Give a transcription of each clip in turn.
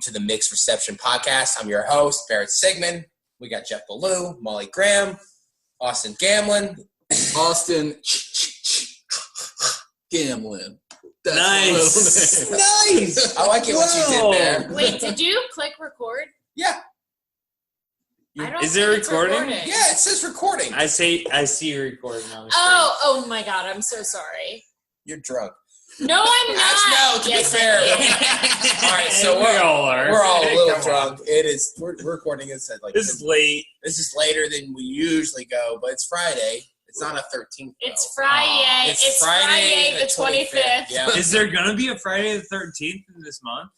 to the Mixed Reception Podcast. I'm your host, Barrett Sigmund. We got Jeff Ballou, Molly Graham, Austin Gamlin. Austin Gamlin. That's Nice. Nice. I like it what you did there. Wait, did you click record? Yeah. I don't Is think it it's recording? Yeah, it says recording. I see you recording on the screen. Oh my God, I'm so sorry. You're drunk. No, I'm not. No, to Yes, be fair. I All right, so we all are. We're all a little Come drunk. It is. We're recording this at This is late. This is later than we usually go, but it's Friday. It's not a 13th. It's Friday. It's Friday the 25th. Yeah. Is there gonna be a Friday the 13th in this month?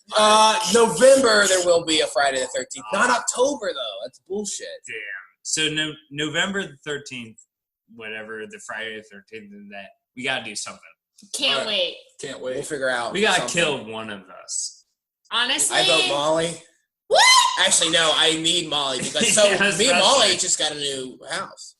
November there will be a Friday the 13th. Not October though. That's bullshit. Damn. So November the 13th, whatever the Friday the 13th is that, we gotta do something. Can't wait. Can't We'll wait. figure out. We gotta something. kill one of us. Honestly, I vote Molly. What? Actually, no. I need Molly because Yeah, me and Molly especially. just got a new house,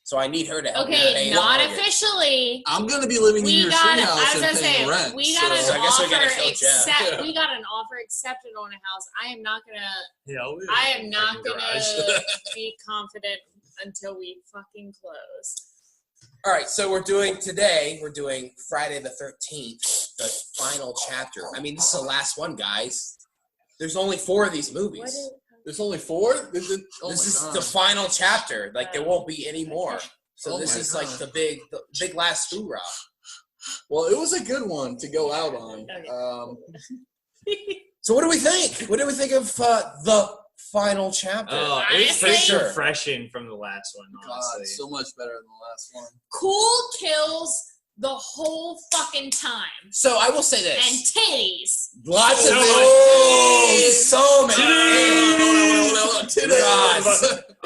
so I need her to help me Okay, pay not the mortgage. officially. I'm gonna be living in We your got. I treehouse was and gonna paying say rent. we got So I an guess we offer gotta kill Jeff. Yeah. We got an offer accepted on a house. I am not gonna. Hell yeah. I am not Fucking gonna garage. be confident until we fucking close. All right, so we're doing Friday the 13th, the final chapter. I mean, this is the last one, guys. There's only 4 of these movies. What is? There's only 4? This This is the final chapter. Like, there won't be any more. So Oh this my is God. like the big last hoorah. Well, it was a good one to go out on. Okay. So what do we think? What do we think of the final chapter? Oh, it's Honestly- so refreshing from the last one, God, honestly. so much better than the last one. Cool kills the whole fucking time. So I will say And this. titties. Lots of So so many. God.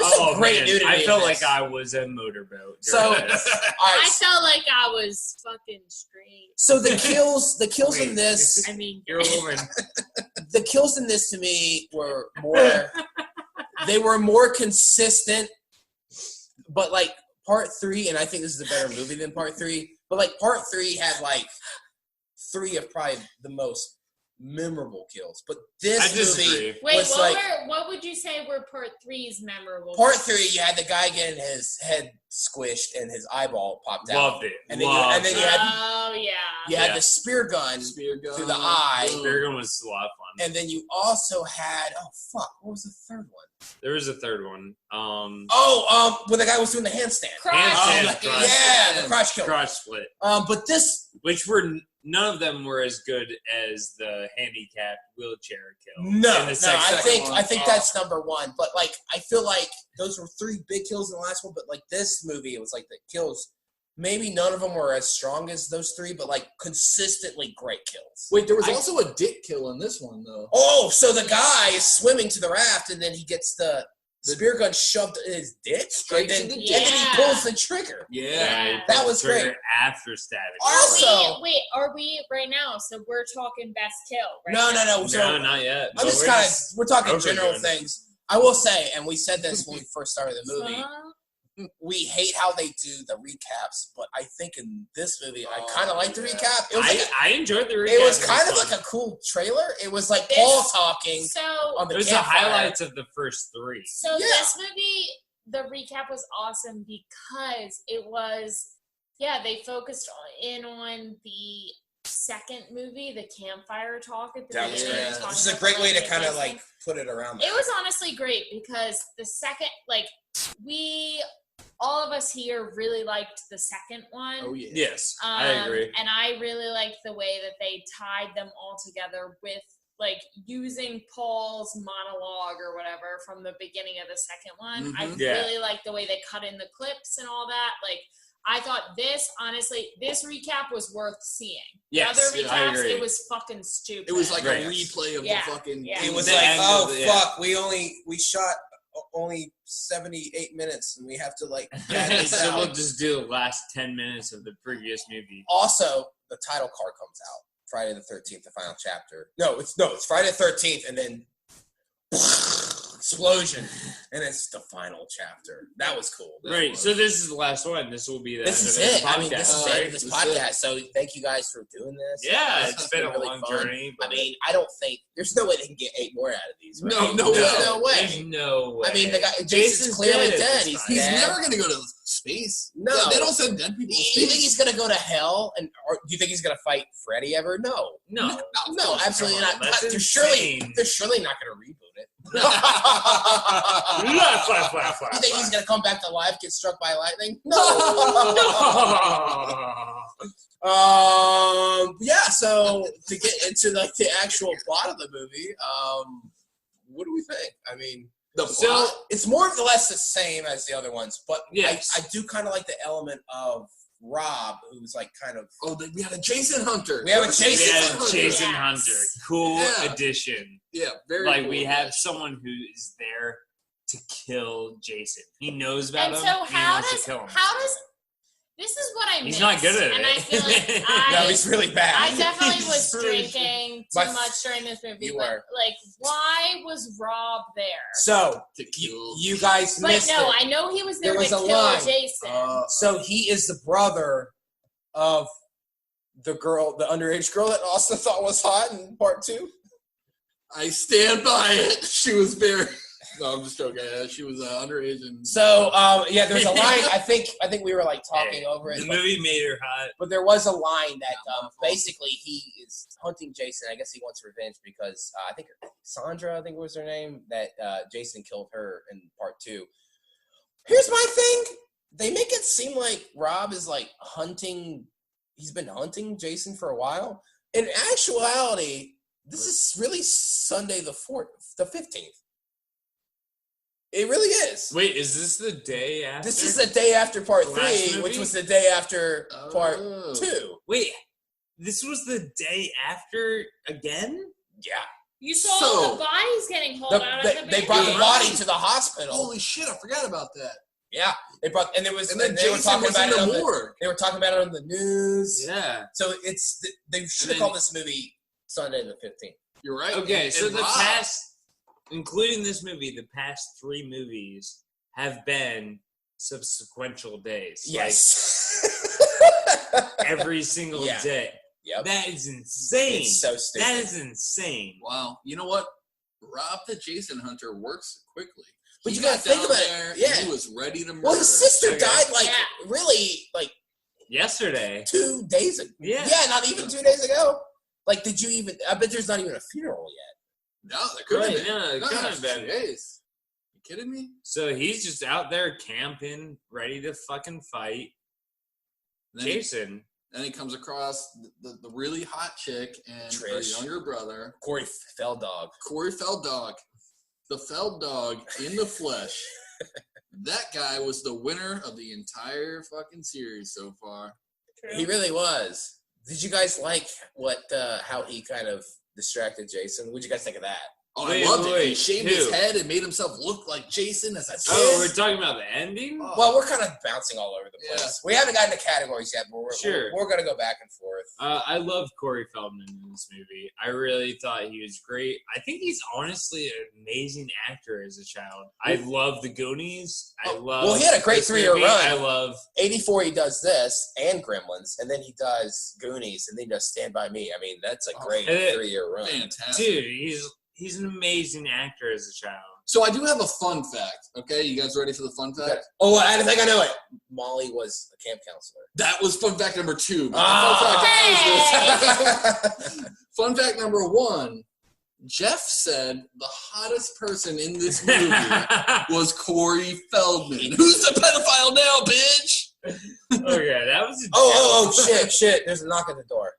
Oh, Great man. nudity I in felt this. like I was a motorboat. So- during this. All I right, felt like I was fucking straight. so the kills in Wait. this, I mean, You're a woman. the kills in this to me were more. They were more consistent, but like part 3, and I think this is a better movie than part 3. But like part 3 had like 3 of probably the most memorable kills. But I this disagree. movie wait, was like what would you say were part 3's memorable? part 3. You had the guy getting his head squished and his eyeball popped out, Loved it. and then Loved you it. had Oh yeah. you had Yeah. the spear gun, Spear gun. Through the eye. Spear gun was a lot of fun. and then you also had what was the third one? There was a third one. When the guy was doing the handstand. Handstand, Oh, crotch. yeah, the crotch kill. Crotch split. But this. Which none of them were as good as the handicapped wheelchair kill. No, in the second I think that's number 1. But like, I feel like those were 3 big kills in the last one. But like this movie, it was like the kills. Maybe none of them were as strong as those 3, but like consistently great kills. Wait, there was also a dick kill in this one, though. Oh, so the guy is swimming to the raft, and then he gets the spear gun shoved in his dick, Straight and then, to the and dick. then he pulls the trigger. Yeah. That was Trigger great. After stabbing. Also- Are we right now? So we're talking best kill, right? No. No, So not yet. I'm just kind of we're talking overdoing general it. things. I will say, and we said this when we first started the movie. Huh? We hate how they do the recaps, but I think in this movie, I kind of like the recap. It was like I enjoyed the recap. it was kind of like a cool trailer. It was like Paul talking So on the It was the campfire. highlights of the first 3. So Yeah. this movie, the recap was awesome because it was, they focused in on the second movie, the campfire talk at the That was beginning. great. talking This is a about great way to the kind of Disney. like put it around. It was honestly great because the second, all of us here really liked the second one. Oh, yeah. Yes, I agree. And I really liked the way that they tied them all together with like using Paul's monologue or whatever from the beginning of the second one. I Yeah. really liked the way they cut in the clips and all that. Like, I thought this recap was worth seeing. Yes, the other yeah, I recaps, agree. it was fucking stupid. It was like Right. a replay of Yeah. the fucking... Yeah. It was The like, end oh of the- fuck, we shot only 78 minutes, and we have to like. pad this So out. we'll just do the last 10 minutes of the previous movie. Also, the title card comes out Friday the 13th, the final chapter. No, it's Friday the 13th, and then explosion, and it's the final chapter. That was cool. Right. So this is the last one. This will be the This end is of the it. podcast. I mean, this is right? it. This podcast. So thank you guys for doing this. Yeah, it's been a really long fun. journey. I mean, I don't think there's no way they can get 8 more out of these. Right? No way. There's no way. There's no way. I mean, the guy Jason's clearly dead at dead. this He's time. He's dead. never gonna go to space. No. They don't send dead people to You think space. he's gonna go to hell? Or do you think he's gonna fight Freddy ever? No. No. No, absolutely Come on, not. that's They're insane. surely not gonna reboot it. You think he's gonna come back to life, get struck by lightning? No. Yeah. So to get into like the actual plot of the movie, what do we think? I mean, The So- plot. it's more or less the same as the other ones, but Yes. I do kind of like the element of Rob, who's like kind of. We had a Jason Hunter. We have a Jason Yeah, Hunter. Jason Yes. Hunter. Cool Yeah. addition. Yeah, very. Like cool. we have someone who is there to kill Jason. He knows about And him. so he how wants does to kill him. this is what I He's missed, not good at and it. I feel like No, he's really bad. I definitely He's was really- drinking My- too much during this movie. You but were. like, why was Rob there? So to kill. you guys But missed no, it. I know he was there There was to a kill line. Jason. So he is the brother of the girl, the underage girl that Austin thought was hot in part 2. I stand by it. She was very. No, I'm just joking. She was underage and. So yeah, there's a line. I think we were like talking Hey, over it. The but- movie made her hot. But there was a line that basically he is hunting Jason. I guess he wants revenge because I think Sandra, I think was her name, that Jason killed her in part 2. Here's my thing. They make it seem like Rob is like hunting. He's been hunting Jason for a while. In actuality, this is really Sunday the 15th. It really is. Wait, is this the day after? This is the day after part The last 3, which movie? was the day after part Oh. 2. Wait, this was the day after again? Yeah. You saw So- the bodies getting hauled out of the They brought the building. body to the hospital. Holy shit! I forgot about that. Yeah, they brought, and it was, And then they were Jason talking was about in it the on the, morgue. they were talking about it on the news. Yeah. So it's they should have then- called this movie Sunday the 15th. You're right. Okay, And so the Rob- past, including this movie, the past 3 movies have been subsequential days. Yes. Like, every single Yeah. day. Yep. That is insane. It's so stupid. That is insane. Wow. You know what? Rob the Jason Hunter works quickly. But He you gotta got think down about it, there, yeah. He was ready to murder. Well, his sister Okay. died like Yeah. really like Yesterday. 2 days ago. Yeah. Yeah, not even 2 days ago. Like, did you even? I bet there's not even a funeral yet. No, that could Right, have been. yeah, it No, could have been. Jeez. You kidding me? So he's just out there camping, ready to fucking fight Then, Jason. then he comes across the really hot chick and her Trish. younger brother, Corey Feldog. Corey Feldog. The Feldog in the flesh. That guy was the winner of the entire fucking series so far. He really was. Did you guys like what how he kind of distracted Jason? What'd you guys think of that? Oh, Wait, I loved it. He wait, shaved who? his head and made himself look like Jason as a kid. Oh, we're talking about the ending? Oh. Well, we're kind of bouncing all over the place. Yeah. We haven't gotten to categories yet, but Sure. we're going to go back and forth. I love Corey Feldman in this movie. I really thought he was great. I think he's honestly an amazing actor as a child. I love The Goonies. I love. Well, he had a great this 3-year movie. run. I love. 84, he does this and Gremlins, and then he does Goonies, and then he does Stand By Me. I mean, that's a great And it- 3-year run. Fantastic. Dude, he's an amazing actor as a child. So I do have a fun fact. Okay, you guys ready for the fun fact? Oh, I think I know it. Molly was a camp counselor. That was fun fact number 2. but the Ah. fun, fact fun fact number 1. Jeff said the hottest person in this movie was Corey Feldman. Who's the pedophile now, bitch? Okay, that was a Oh, shit. There's a knock at the door.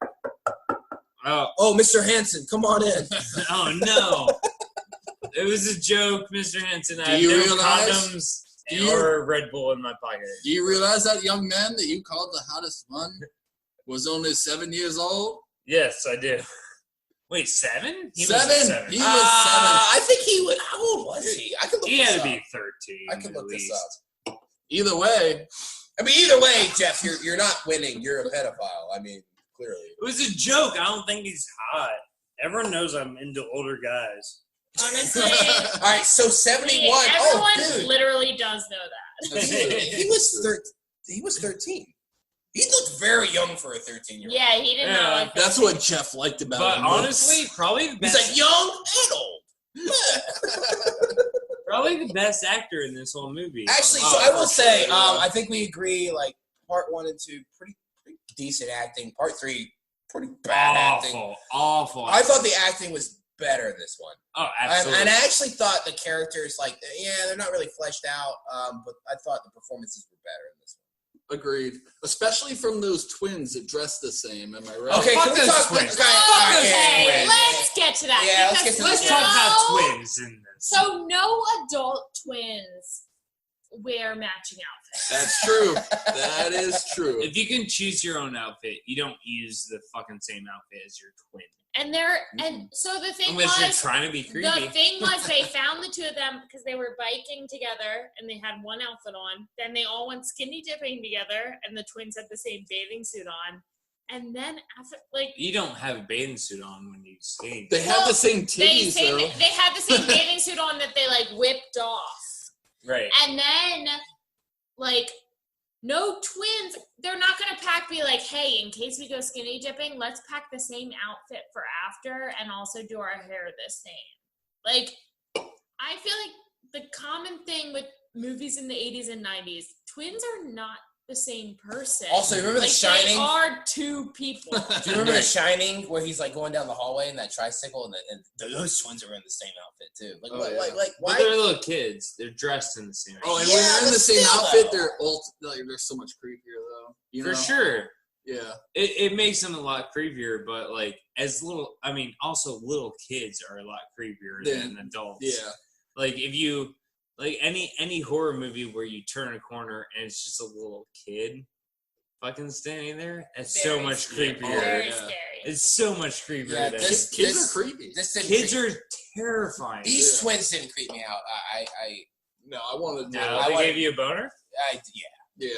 Oh, Oh, Mr. Hanson, come on in. oh no. It was a joke, Mr. Hanson. I Do have you no realize- condoms do you- or Red Bull in my pocket. Do you realize that young man that you called the hottest one was only 7 years old? Yes, I do. Wait, 7? He was 7? He was 7. I think he was. How old was he? I could look He this had to up. be 13. I can look at this least. up. Either way, I mean, either way, Jeff, you're not winning. You're a pedophile. I mean, clearly. It was a joke. I don't think he's hot. Everyone knows I'm into older guys. Honestly. All right, so 71. Everyone literally does know that. He was 13. He looked very young for a 13-year-old. Yeah, he didn't know. Like That's what Jeff liked about But him. honestly, probably the best. He's like young and old. Probably the best actor in this whole movie. Actually, so I will say, I think we agree. Like part 1 and 2, pretty decent acting. Part 3, pretty bad acting. Awful. I thought the acting was better in this one. Oh, absolutely. And I actually thought the characters, like, they're not really fleshed out. But I thought the performances were better in this one. Agreed. Especially from those twins that dress the same. Am I right? Okay, Fuck can we those talk? twins. Okay, let's get to that. Yeah, let's get to Let's this. talk about twins in this. So no adult twins wear matching outfits. That's true. That is true. If you can choose your own outfit, you don't use the fucking same outfit as your twin. And so the thing Unless you're was, trying to be creepy. the thing was they found the two of them because they were biking together and they had one outfit on. Then they all went skinny dipping together and the twins had the same bathing suit on. And then after, like, You don't have a bathing suit on when you skate. They have the same titties, though. they had the same bathing suit on that they like whipped off. Right. And then, like, no twins. They're not going to be like, hey, in case we go skinny dipping, let's pack the same outfit for after and also do our hair the same. Like, I feel like the common thing with movies in the 80s and 90s, twins are not the same person. Also, remember The Shining? They are two people. Do you remember The Shining, where he's like going down the hallway in that tricycle, and those twins are in the same outfit too? Like, But why? they're little kids. They're dressed in the same outfit. Oh, and Yeah, when they're in but the same still, outfit, though. they're so much creepier, though. You For know? sure. Yeah. It makes them a lot creepier, but like also little kids are a lot creepier than adults. Yeah. Like if you like any horror movie where you turn a corner and it's just a little kid fucking standing there, it's so Very much scary. creepier. Very Yeah. scary. It's so much creepier. Yeah, than Kids are creepy. kids are terrifying. These twins didn't creep me out. No, I wanted to. No, I they wanna- gave you a boner? Yeah.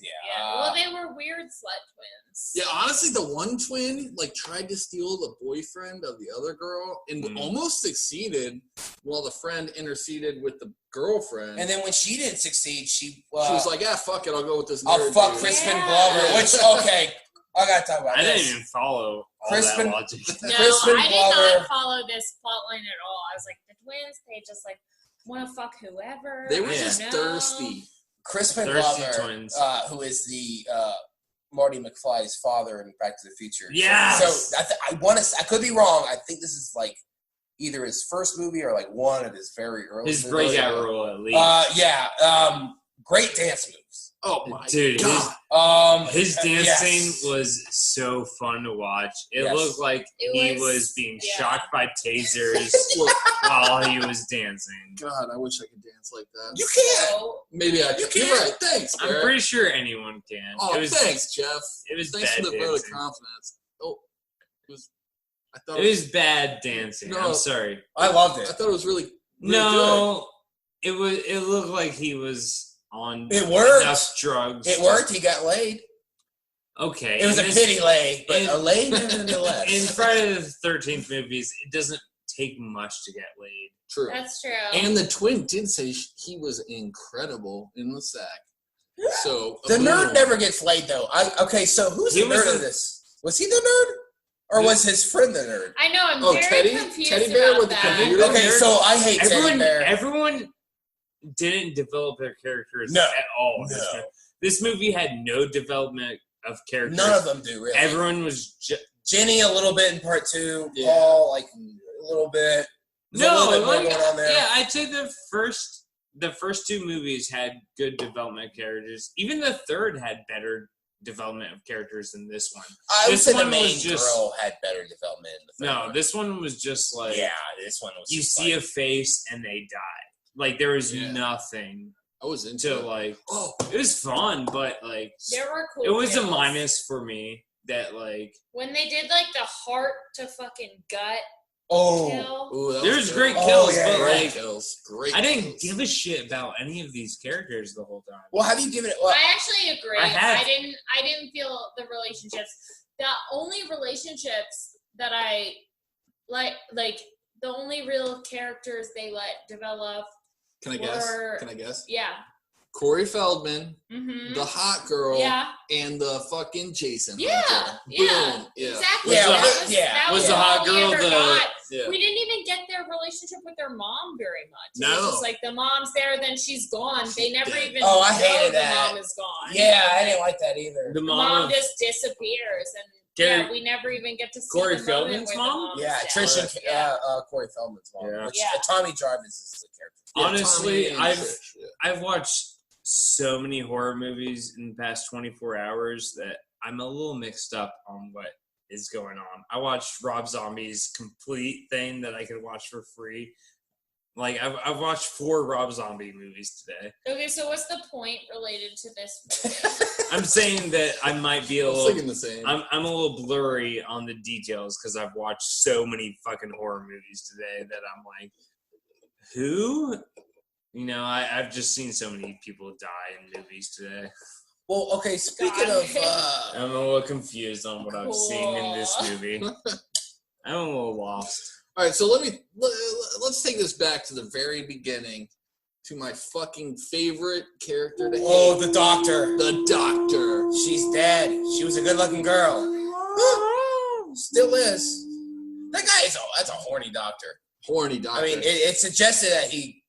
Yeah. Well, they were weird slut twins. Yeah, honestly, the one twin tried to steal the boyfriend of the other girl and almost succeeded, while the friend interceded with the girlfriend. And then when she didn't succeed, she was like, fuck it, I'll go with this nerd I'll fuck dude." Crispin Yeah. Glover. Which I gotta talk about I this. didn't even follow all Crispin- that logic. No, Crispin I did Glover. not follow this plotline at all. I was like, the twins, they just want to fuck whoever. They were I just don't know. thirsty. Crispin Thirsty Glover, twins. who is the Marty McFly's father in Back to the Future. Yes! So I could be wrong. I think this is either his first movie or one of his very early His movies. breakout role, at least. Great dance moves. Oh my Dude, god! his dancing yes. was so fun to watch. It Yes. looked like It he was- was being yeah. shocked by tasers while he was dancing. God, I wish I could dance like that. You can't. So, Maybe I You can. You're can't. right. Thanks, I'm Garrett. pretty sure anyone can. Oh, it was, thanks, Jeff. It was Thanks bad for the vote of dancing. confidence. Oh, it was. I thought It was bad dancing. No. I'm sorry. I loved I it. thought it was really. No, it looked like he was on It worked. enough drugs. It worked. He got laid. Okay. It was a and pity lay, but in- a lay nonetheless. In Friday the 13th movies, it doesn't take much to get laid. True. that's true. And the twin did say he was incredible in the sack. So The boom. nerd never gets laid, though. So who's He the was nerd the- of this? Was he the nerd? Or was his friend the nerd? I know, I'm Oh, very Teddy? confused Teddy bear about with the that. computer? Okay, so I hate Teddy Bear. Everyone didn't develop their characters No. at all. No. This movie had no development of characters. None of them do, really. Everyone was Jenny a little bit in part 2. Yeah. Paul, a little bit. There's a little bit more going on there. yeah, I'd say the first two movies had good development of characters. Even the third had better development of characters than this one. I would This say the one main was just- girl had better development in the third No, one. this one was just like this one was you just see a face and they die. Like there was Yeah. nothing I was into to it. like. Oh, It was fun, but like There were cool it was a kills. minus for me that like When they did the heart to fucking gut Oh. kill. ooh, that there's good. great Oh, kills, yeah, but yeah. Great like kills. Great. I didn't kills. give a shit about any of these characters the whole time. Well, have you given it... Well, I actually agree. I have. I didn't feel the relationships. The only relationships that I like the only real characters they let develop. Can I guess? Yeah. Corey Feldman, Mm-hmm. the hot girl, Yeah. and the fucking Jason. Yeah. Hunter. Yeah. Boom. Yeah. Exactly. Yeah, That was was the all hot we girl ever the- got. Yeah. We didn't even get their relationship with their mom very much. It No. was just like the mom's there, then she's gone. They never dead. even Oh, I know hated the that. mom is gone. Yeah, I didn't like that either. The The mom mom of just disappears, and Gary- we never even get to see Corey the moment Feldman's where mom? the Yeah, is Trish dead. and Yeah. Corey Feldman's mom. Yeah. Which, Yeah. Tommy Jarvis is the character. Yeah, Honestly, Tommy and Trish, yeah. I've watched so many horror movies in the past 24 hours that I'm a little mixed up on what is going on. I watched Rob Zombie's complete thing that I could watch for free. Like I've watched 4 Rob Zombie movies today. Okay, so what's the point related to this movie? I'm saying that I might be I a was little. thinking the same. I'm a little blurry on the details because I've watched so many fucking horror movies today that I'm like, who? You know, I've just seen so many people die in movies today. Well, okay, speaking God. of... I'm a little confused on what I've seen in this Cool. movie. I'm a little lost. All right, so let's take this back to the very beginning, to my fucking favorite character to Oh, hate. the doctor. The Doctor. She's dead. She was a good-looking girl. Still is. That guy is that's a horny doctor. Horny Doctor. I mean, it suggested that he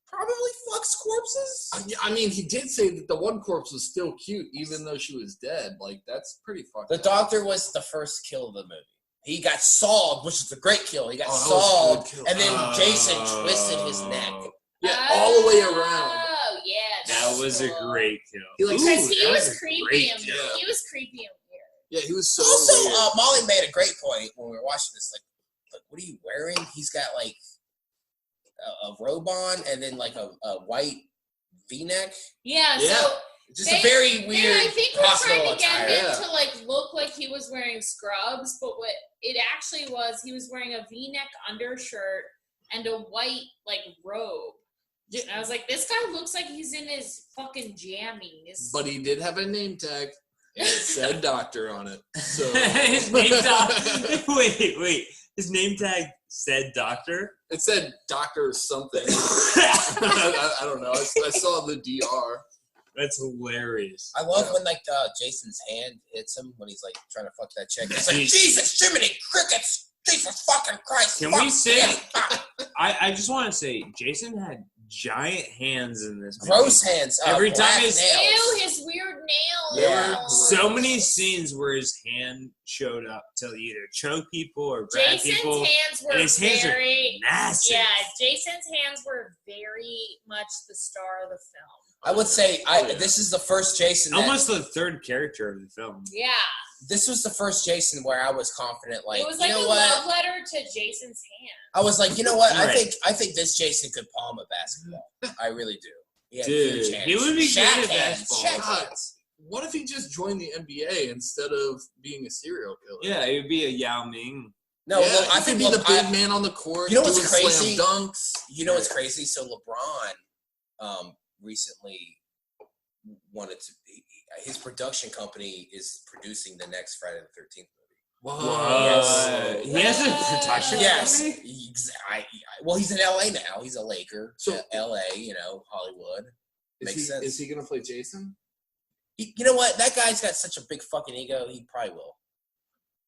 probably fucks corpses. I mean, he did say that the one corpse was still cute, even though she was dead. Like, that's pretty fucked The up. doctor was the first kill of the movie. He got sawed, which is a great kill. He got Oh, that was a sawed, good kill. and then Jason twisted his neck. Yeah, all the way around. Oh, yeah. That was a cool. great kill. He, like, Because he that was a creepy great and kill. he was creepy and weird. Yeah, he was so Also, weird. Molly made a great point when we were watching this. Like, what are you wearing? He's got like a robe on, and then like a white V-neck. Yeah, Yeah. so Just a very weird I think we're hospital trying to get attire. him Yeah. to like look like he was wearing scrubs, but what it actually was, he was wearing a V-neck undershirt and a white like robe. Yeah. And I was like, this guy looks like he's in his fucking jammies. But he did have a name tag, and it said Doctor on it. So His name tag. Wait. His name tag said Doctor. it said Doctor something. I don't know. I saw the DR. That's hilarious. I love when like Jason's hand hits him when he's like trying to fuck that chick. It's like Jeez. Jesus, Jiminy Crickets, Jesus fucking Christ. Can fuck we say- yeah, fuck." I just want to say Jason had giant hands in this movie. Gross hands. Every time black his- nails. Ew, his weird nails. Yeah. So many scenes where his hand showed up to either choke people or grab Jason's people. hands were and his hands very are massive. yeah, Jason's hands were very much the star of the film. I would say yeah. this is the first Jason. That, Almost the third character of the film. Yeah. This was the first Jason where I was confident. Like, it was like you know a what? love letter to Jason's hand. I was like, you know what? Right. I think this Jason could palm a basketball. I really do. He had Dude, huge hands. he would be Shaq good at hands. basketball. Shaq God. hands. What if he just joined the NBA instead of being a serial killer? Yeah, it would be a Yao Ming. No, Yeah, look, I he think could be the look, big man on the court. You know what's doing crazy? Slam dunks. You know what's crazy? So LeBron recently wanted to. His production company is producing the next Friday the 13th movie. Whoa. He has a production Yes. company? Well, he's in LA now. He's a Laker. So- LA, Hollywood. Makes sense. Is he gonna play Jason? You know what? That guy's got such a big fucking ego. He probably will.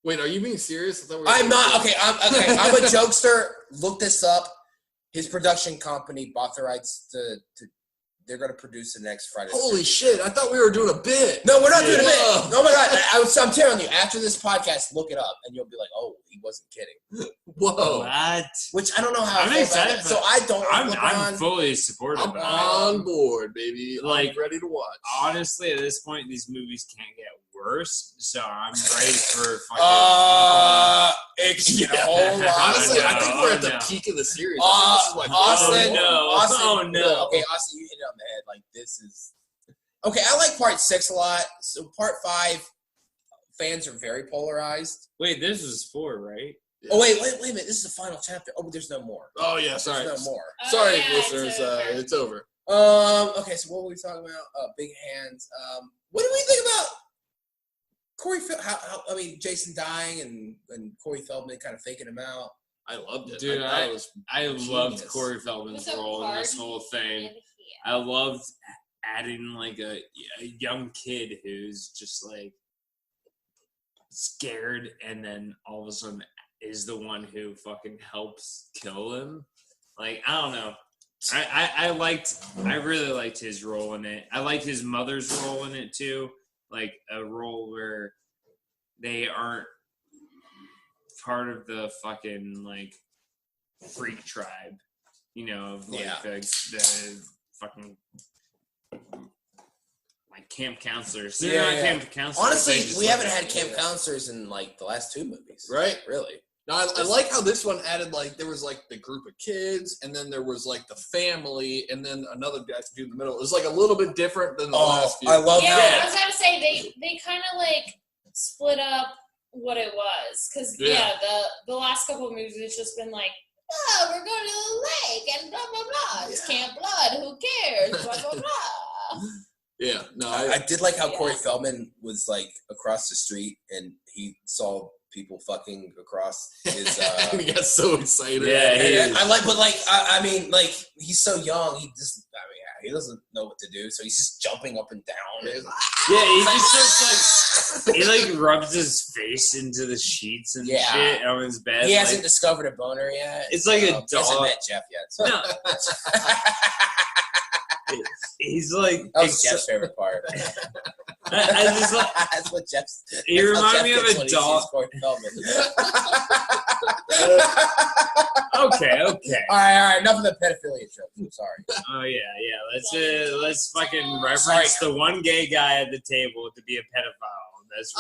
Wait, are you being serious? I thought we were I'm not. joking. Okay. I'm a jokester. Look this up. His production company bought the rights to they're going to produce the next Friday. the Holy 13th. shit! I thought we were doing a bit. No, we're not doing a Whoa. bit. No, we're not. I'm telling you, after this podcast, look it up, and you'll be like, "Oh, he wasn't kidding." Whoa! What? Which I don't know how. I'm I feel excited about that. So I don't. I'm like LeBron. fully supportive I'm of it. on board, baby. Like, I'm ready to watch. Honestly, at this point, these movies can't get worse, so I'm ready for fucking. It's a whole lot. Honestly, I no, think we're at the no. peak of the series. I think this is like Austin, no. Austin, Oh, no. Okay, Austin, you hit it on the head. Like this is okay. I like part 6 a lot. So part 5, fans are very polarized. Wait, this was 4, right? Oh wait a minute. This is the final chapter. Oh, but there's no more. Oh yeah, sorry. There's no more. Sorry, yeah, listeners. it's over. It's over. Okay, so what were we talking about? Big hands. What do we think about Corey? Jason dying and Corey Feldman kind of faking him out. I loved it. Dude, I was I genius. loved Corey Feldman's So role in this hard whole thing. and I loved adding like a young kid who's just like scared, and then all of a sudden is the one who fucking helps kill him. Like, I don't know. I really liked his role in it. I liked his mother's role in it too. Like a role where they aren't part of the fucking like freak tribe, you know, of like the fucking like camp counselors. They're not camp counselors. Honestly, we haven't had camp counselors in like the last 2 movies. Right? Really. Now, I like how this one added, like, there was, like, the group of kids, and then there was, like, the family, and then another guy to do in the middle. It was, like, a little bit different than the last few. I love that. I was going to say, they kind of, like, split up what it was. Because, the last couple of movies, it's just been like, oh, we're going to the lake, and blah, blah, blah. It's Camp Blood. Who cares? Blah, blah, blah. Yeah. No, I did like how Corey Feldman was, like, across the street, and he saw people fucking across his he got so excited. Yeah, I like, but like, I mean, like, he's so young. He doesn't know what to do, so he's just jumping up and down. And, he just starts like he like rubs his face into the sheets and shit on his bed. He hasn't discovered a boner yet. It's like a dog. He hasn't met Jeff yet. So. No. He's like that was Jeff's favorite part. I just like that's what Jeff's. You remind me of a dog. Okay. All right. Enough of the pedophilia jokes. I'm sorry. Oh yeah. Let's fucking reference the one gay guy at the table to be a pedophile. That's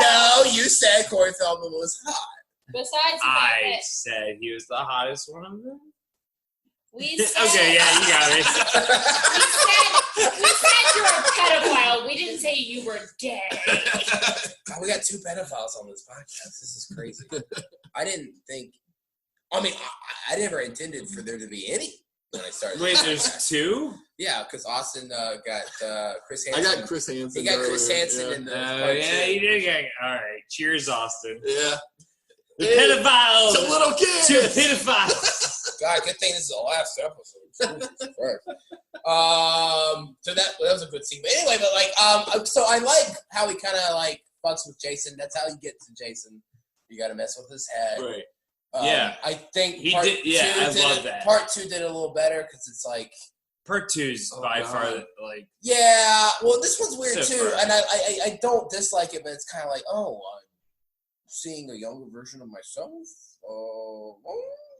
right. You said Corey Feldman was hot. Besides, I said he was the hottest one of them. We said, okay, yeah, you got it. we said you're a pedophile. We didn't say you were gay. God, we got 2 pedophiles on this podcast. This is crazy. I didn't think. I mean, I never intended for there to be any when I started. Wait, there's 2? Yeah, because Austin got Chris Hansen. I got Chris Hansen. He got Chris Hansen in the. He did get. All right, cheers, Austin. Yeah. The pedophiles. Some little kids. 2 pedophiles. God, good thing this is the last episode. So that was a good scene. But anyway, so I like how he kind of like fucks with Jason. That's how you get to Jason. You got to mess with his head. Right. I think he did. Yeah, I love that. Part 2 did it a little better because it's like. Part 2's by far like. Yeah, well, this one's weird so too, far. and I don't dislike it, but it's kind of like, I'm seeing a younger version of myself.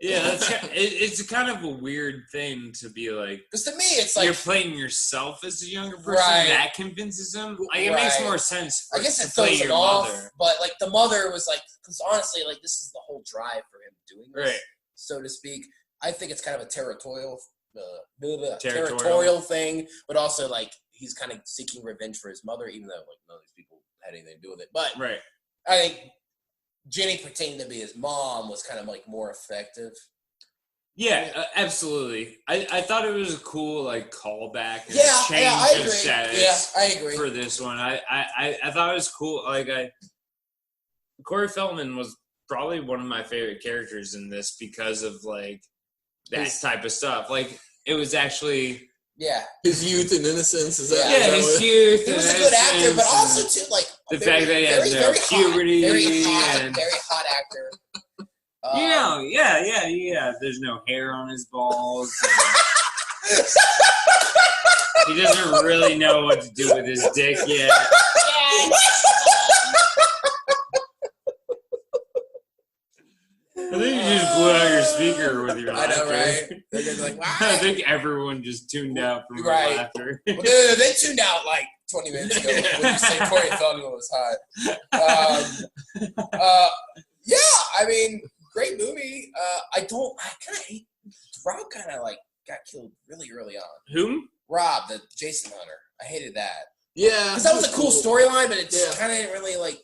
Yeah, it's kind of a weird thing to be like. Because to me, it's like you're playing yourself as a younger person. Right. That convinces him. Like it makes more sense. I guess it to play throws it your off, mother. but like the mother was like, because honestly, like this is the whole drive for him doing this, Right. so to speak. I think it's kind of a territorial thing, but also like he's kind of seeking revenge for his mother, even though like none of these people had anything to do with it. But right. I think Jenny pretending to be his mom was kind of like more effective. Yeah, absolutely. I thought it was a cool like callback. And I change of agree. status Yeah, I agree. For this one, I thought it was cool. Like Corey Feldman was probably one of my favorite characters in this because of like that type of stuff. Like it was actually. Yeah. His youth and innocence. Is that? Yeah, his youth. He was a good actor, but also too like the fact that he has no puberty very hot actor. Yeah. There's no hair on his balls. He doesn't really know what to do with his dick yet. Yeah. I think you just blew out your speaker with your laughter. I know, right? They're just like, wow. I think everyone just tuned out from your laughter. Well, they tuned out like 20 minutes ago when you say Corey Feldman was hot. Yeah, I mean, great movie. I kind of hate Rob. Kind of like got killed really early on. Whom? Rob, the Jason Hunter. I hated that. Yeah, because that was a cool storyline, but it just kind of didn't really like.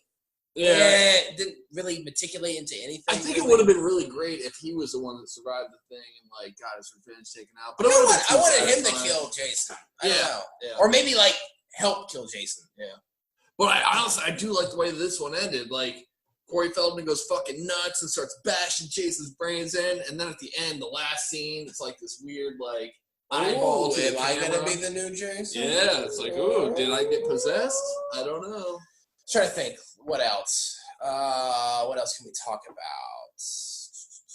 Yeah, it didn't really matriculate into anything. I think it would have been really great if he was the one that survived the thing and like got his revenge taken out. But I wanted him to kill Jason. I don't know. Yeah. Or maybe like help kill Jason. Yeah. But I honestly do like the way this one ended. Like Corey Feldman goes fucking nuts and starts bashing Jason's brains in. And then at the end, the last scene, it's like this weird, like, eyeball to the am I camera. gonna be the new Jason? Yeah, it's like, ooh, did I get possessed? I don't know. Trying to think. What else? What else can we talk about?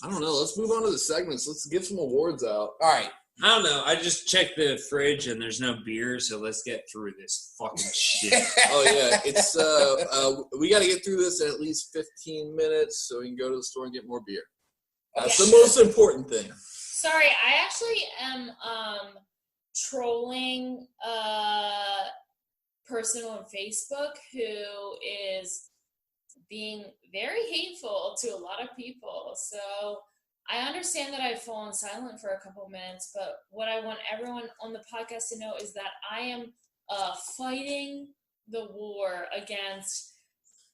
I don't know. Let's move on to the segments. Let's get some awards out. All right. I don't know. I just checked the fridge and there's no beer, so let's get through this fucking shit. Oh yeah, it's we got to get through this in at least 15 minutes so we can go to the store and get more beer. That's the most important thing. Sorry, I actually am trolling a person on Facebook who is being very hateful to a lot of people. So I understand that I've fallen silent for a couple minutes, but what I want everyone on the podcast to know is that I am fighting the war against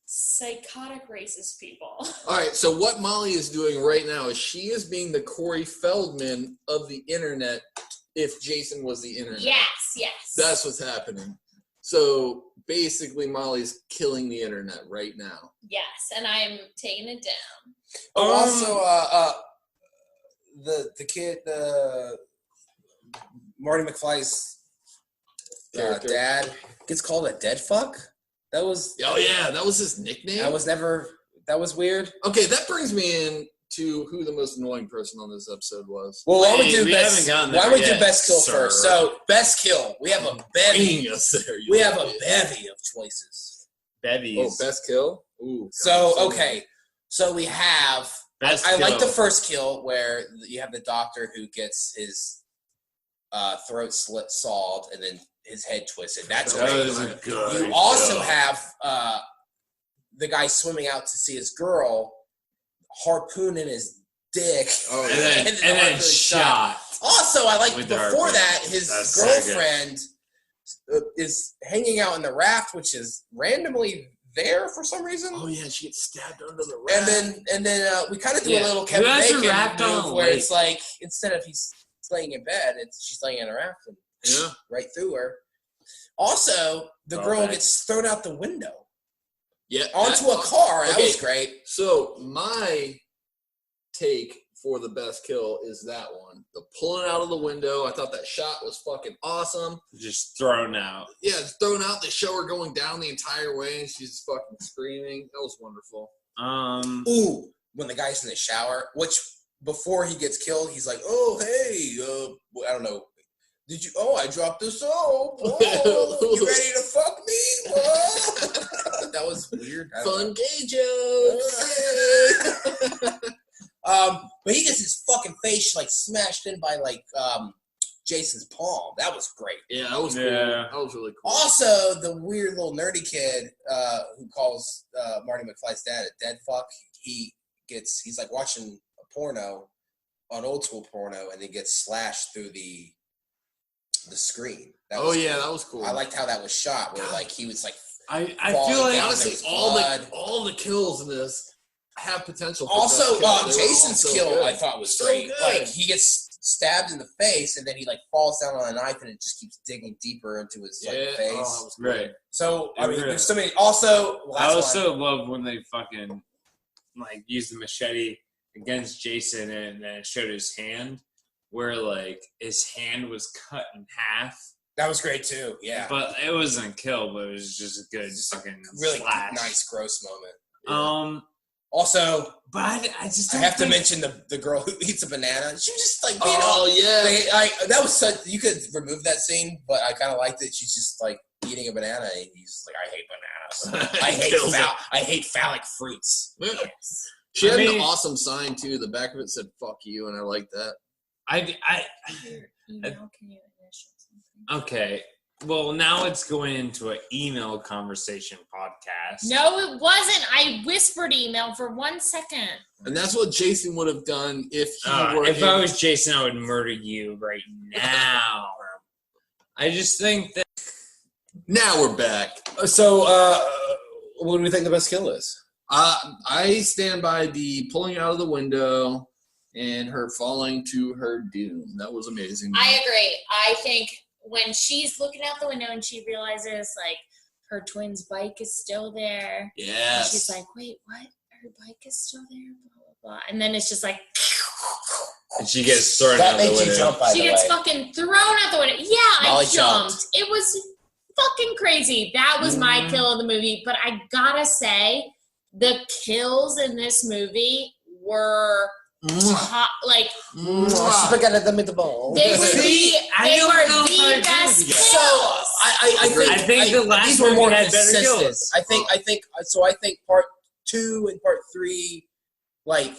psychotic racist people. All right, so what Molly is doing right now is she is being the Corey Feldman of the internet if Jason was the internet. Yes. That's what's happening. So basically Molly's killing the internet right now. Yes, and I am taking it down. Also, the kid, Marty McFly's dad gets called a dead fuck. That was. Oh yeah, that was his nickname. That was weird. Okay, that brings me in to who the most annoying person on this episode was. Well, why don't we do we best? haven't gotten Why there don't we do yet, best kill sir. first? So best kill, we have a bevy. Bring us there, you We have a bitch. bevy of choices. Bevies. Oh, best kill. Ooh. So God, okay, so we have. Best I like kill. the first kill where you have the doctor who gets his throat slit sawed and then his head twisted. That's That great. was a good You also have the guy swimming out to see his girl, harpooning his dick, Oh, And yeah. then, and then shot. Also, I like With the before harpoon. that his That's so good. girlfriend is hanging out in the raft, which is randomly there for some reason. Oh yeah, she gets stabbed under the raft. And then we kind of do a Yeah. little Who Kevin has her Bacon wrapped on move a where lake? it's like instead of he's laying in bed, she's laying in a raft and Yeah. right through her. Also, the Oh, girl that- gets thrown out the window Yeah. onto a car. That Okay. was great. So my take for the best kill is that one. The pulling out of the window. I thought that shot was fucking awesome. Just thrown out. Yeah, it's thrown out. They show her going down the entire way and she's fucking screaming. That was wonderful. Ooh, when the guy's in the shower, which before he gets killed, he's like, "Oh, hey, I don't know. Did you? Oh, I dropped the soap. Oh, you ready to fuck me? Whoa." That was weird. I don't Fun know. gay jokes. But he gets his fucking face like smashed in by like Jason's palm. That was great. Yeah, that was cool. Yeah. That was really cool. Also, the weird little nerdy kid who calls Marty McFly's dad a dead fuck. He's like watching a porno, an old school porno, and he gets slashed through the screen. That Oh was yeah, cool. that was cool. I liked how that was shot, where like he was like I falling feel like down. honestly There was blood. all the kills in this have potential. For Also, best kill. They were Jason's all so kill good. I thought was So great. good. Like he gets stabbed in the face, and then he like falls down on a knife, and it just keeps digging deeper into his like, Yeah, face. oh, that was good. right. So I mean, Yeah. there's so many. Also, I last one. also love when they fucking like use the machete against Jason and then it showed his hand where like his hand was cut in half. That was great too. Yeah, But it wasn't a kill, but it was just a good fucking really slash. nice, gross moment. Um, Also, but I just I don't have to think- mention the girl who eats a banana. She was just like being Oh yeah. that was such. You could remove that scene, but I kind of liked it. She's just like eating a banana, and he's like, "I hate bananas. Kills it. I hate phallic fruits." Yes. She had I an mean- awesome sign too. The back of it said "fuck you," and I like that. I Your email, can you initial something? okay. Well, now it's going into an email conversation podcast. No, it wasn't. I whispered email for 1 second. And that's what Jason would have done if he were. If I was Jason, I would murder you right now. I just think that Now we're back. So, what do we think the best kill is? I stand by the pulling out of the window and her falling to her doom. That was amazing. I agree. I think when she's looking out the window and she realizes like her twin's bike is still there, and Yes. she's like, "Wait, what? her bike is still there, blah, blah, blah. And then it's just like... And she gets thrown That out the makes you window. jump, by She the gets way. fucking thrown out the window. Yeah, Molly I jumped. It was fucking crazy. That was my kill of the movie. But I gotta say, the kills in this movie were like Spaghetti the meatball. they were the best kills. So I think the last these were more movie had better consistent. kills. I think part 2 and part 3, like,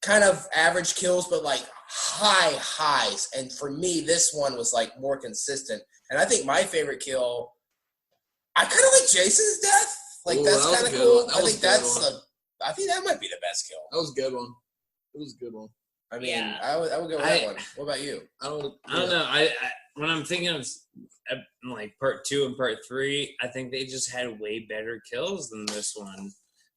kind of average kills, but like high highs. And for me, this one was like more consistent. And I think my favorite kill, I kind of like Jason's death. Like, Ooh, that's that was kind of a good cool. one. I think I think that might be the best kill. That was a good one. It was a good one. I mean, Yeah. I would go with that one. What about you? I don't know. I when I'm thinking of like part 2 and part 3, I think they just had way better kills than this one.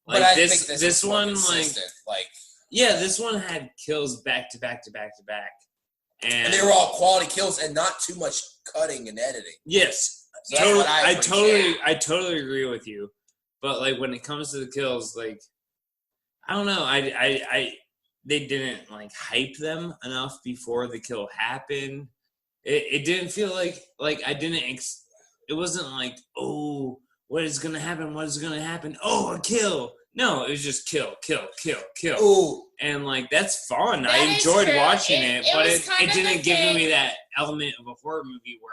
Like, But I this think this was more one, consistent. like yeah, this one had kills back to back to back to back, And they were all quality kills and not too much cutting and editing. yes, So that's what I appreciate. I totally agree with you. But like when it comes to the kills, like I don't know, they didn't like hype them enough before the kill happened. It didn't feel like I didn't. It wasn't like, oh, what is gonna happen? What is gonna happen? Oh, a kill. No, it was just kill. Ooh. And like that's fun. That I is enjoyed true. watching it, but was kind it of didn't the give thing- me that element of a horror movie where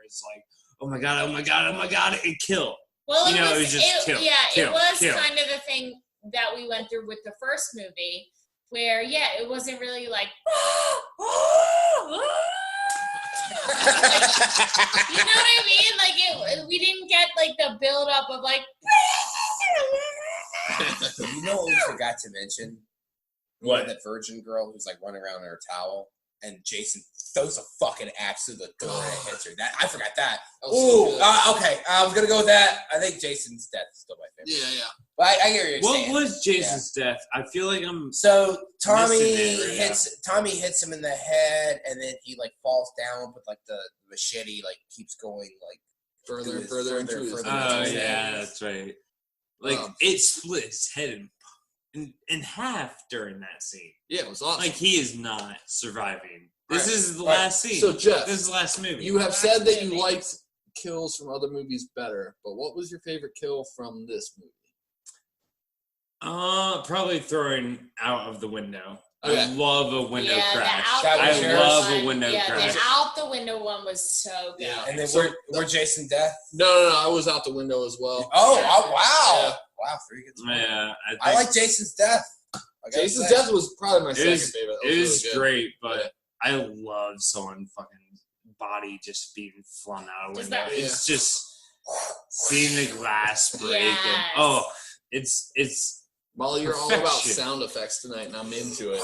it's like, oh my god, it kill. Well, You know, it was just kill, it was kill. kind of the thing that we went through with the first movie, where it wasn't really like, you know what I mean? Like we didn't get like the build up of like. You know what we forgot to mention? What? That virgin girl who's like running around in her towel, and Jason throws a fucking axe through the door and hits her. That I forgot that. Ooh, okay. I was gonna go with that. I think Jason's death is still my favorite. Yeah. But I hear what you're saying. What was Jason's death? I feel like I'm. So Tommy Missing it, hits him in the head, and then he like falls down, but like the machete like keeps going like Further and further, further into his further. Oh his yeah, head. that's right. Like it split his head in half during that scene. Yeah, it was awesome. Like he is not surviving. This Right. is the Right. last scene. So, Jeff, this is the last movie. you have said that you liked kills from other movies better, but what was your favorite kill from this movie? Probably throwing out of the window. Okay. I love a window crash. That was I yours? love a window Yeah, crash. the out the window one was so good. Yeah. And then So- we're Jason death. No, I was out the window as well. Oh, wow. Yeah. Wow, 3 good. Yeah, I like Jason's death. I gotta Jason's say. death was probably my second was- favorite. That it was really good. great, but I love someone fucking body just being flung out a Does window. that- It's just seeing the glass break. Yes. And, it's Molly, you're all about Perfection. sound effects tonight, and I'm into it.